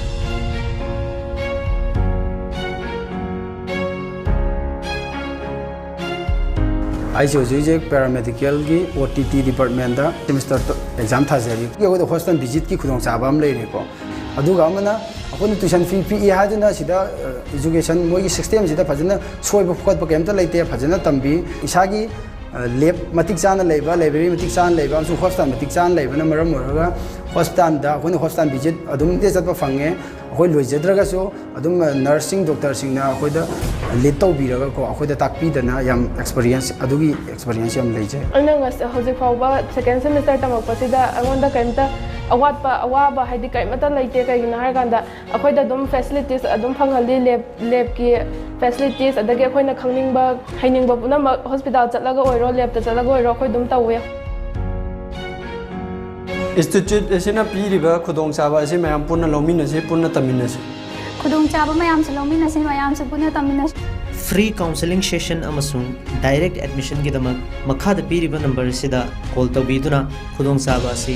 ICOJ paramedical gi OTT department da semester exam thajari yo hostel visit ki khudong chabam leire ko aduga amana ꯑꯩꯈꯣꯏꯅ tuition fee ꯄꯤꯛꯏ ꯍꯥꯏꯗꯨꯅ ꯁꯤꯗ education ꯃꯣꯏꯒꯤ ꯁꯤꯁꯇꯦꯝꯁꯤꯗ ꯐꯖꯅ ꯁꯣꯏꯕ ꯈꯣꯠꯄ ꯀꯩꯝꯇ ꯂꯩꯇꯦ ꯐꯖꯅ ꯇꯝꯕꯤ ꯏꯁꯥꯒꯤ ꯂꯦꯞ ꯃꯇꯤꯛ ꯆꯥꯅ ꯂꯩꯕ ꯂꯥꯏꯕ꯭ꯔꯦꯔꯤ ꯃꯇꯤꯛ ꯆꯥꯅ ꯂꯩꯕ ꯑꯃꯁꯨꯡ ꯍꯣꯁꯄꯤꯇꯥꯜ ꯃꯇꯤꯛ ꯆꯥꯅ ꯂꯩꯕꯅ ꯃꯔꯝ ꯑꯣꯏꯔꯒ ꯍꯣꯁꯄꯤꯇꯥꯜꯗ ꯑꯩꯈꯣꯏꯅ ꯍꯣꯁꯄꯤꯇꯥꯜ ꯚꯤꯖꯤꯠ ꯑꯗꯨꯝ ꯆꯠꯄ ꯐꯪꯉꯦ ꯑꯩꯈꯣꯏ ꯂꯣꯏꯖꯗ꯭ꯔꯒꯁꯨ ꯑꯗꯨꯝ ꯅꯔꯁꯁꯤꯡ ꯗꯣꯛꯇꯔꯁꯤꯡꯅ ꯑꯩꯈꯣꯏꯗ ꯂꯤꯗ ꯇꯧꯕꯤꯔꯒꯀꯣ ꯑꯩꯈꯣꯏꯗ ꯇꯥꯛꯄꯤꯗꯅ ꯌꯥꯝ ꯑꯦꯛꯁꯄꯤꯔꯤꯌꯦꯟꯁ ꯑꯗꯨꯒꯤ ꯑꯦꯛꯁꯄꯤꯔꯤꯌꯦꯟꯁ ꯌꯥꯝ ꯂꯩꯖꯩ ꯑꯩꯅ ꯍꯧꯖꯤꯛ ꯐꯥꯎꯕ ꯁꯦꯀꯦꯟ ꯁꯦꯃꯤꯁꯇꯔ ꯇꯝꯃꯛꯄꯁꯤꯗ ꯑꯩꯉꯣꯟꯗ ꯀꯩꯝꯇ ꯑꯋꯥꯕ ꯍꯥꯏꯗꯤ ꯀꯩꯃꯇ ꯂꯩꯇꯦ ꯀꯩꯒꯤꯅꯣ ꯍꯥꯏꯔꯀꯥꯟꯗ ꯑꯩꯈꯣꯏꯗ ꯑꯗꯨꯝ ꯐꯦꯁꯤꯂꯤꯇꯤꯁ ꯑꯗꯨꯝ ꯐꯪꯍꯜꯂꯤ ꯂꯦꯕꯀꯤ ꯐꯦꯁꯤꯂꯤꯇꯤꯁ ꯑꯗꯒꯤ ꯑꯩꯈꯣꯏꯅ ꯈꯪꯅꯤꯡꯕ ꯍꯩꯅꯤꯡꯕ ꯄꯨꯝꯅꯃꯛ ꯍꯣꯁꯄꯤꯇꯥꯜ ꯆꯠꯂꯒ ꯑꯣꯏꯔꯣ ꯂꯦꯕꯇ ꯆꯠꯂꯒ ꯑꯣꯏꯔꯣ ꯑꯩꯈꯣꯏ ꯑꯗꯨꯝ ꯇꯧꯋꯦ इंस्टीट्यूट असिना पीरिबा खुदोंचाबा असि मयाम पुन्ना लौमिनसे पुन्ना तमिनसे खुदोंचाबा मयाम से लौमिनसे मयाम से पुन्ना तमिनसे फ्री काउंसलिंग सेशन अमसुंग डायरेक्ट एडमिशन की दमक मखा द पीरिबा नंबर सिदा कॉल तौबीदुना खुदोंचाबा असि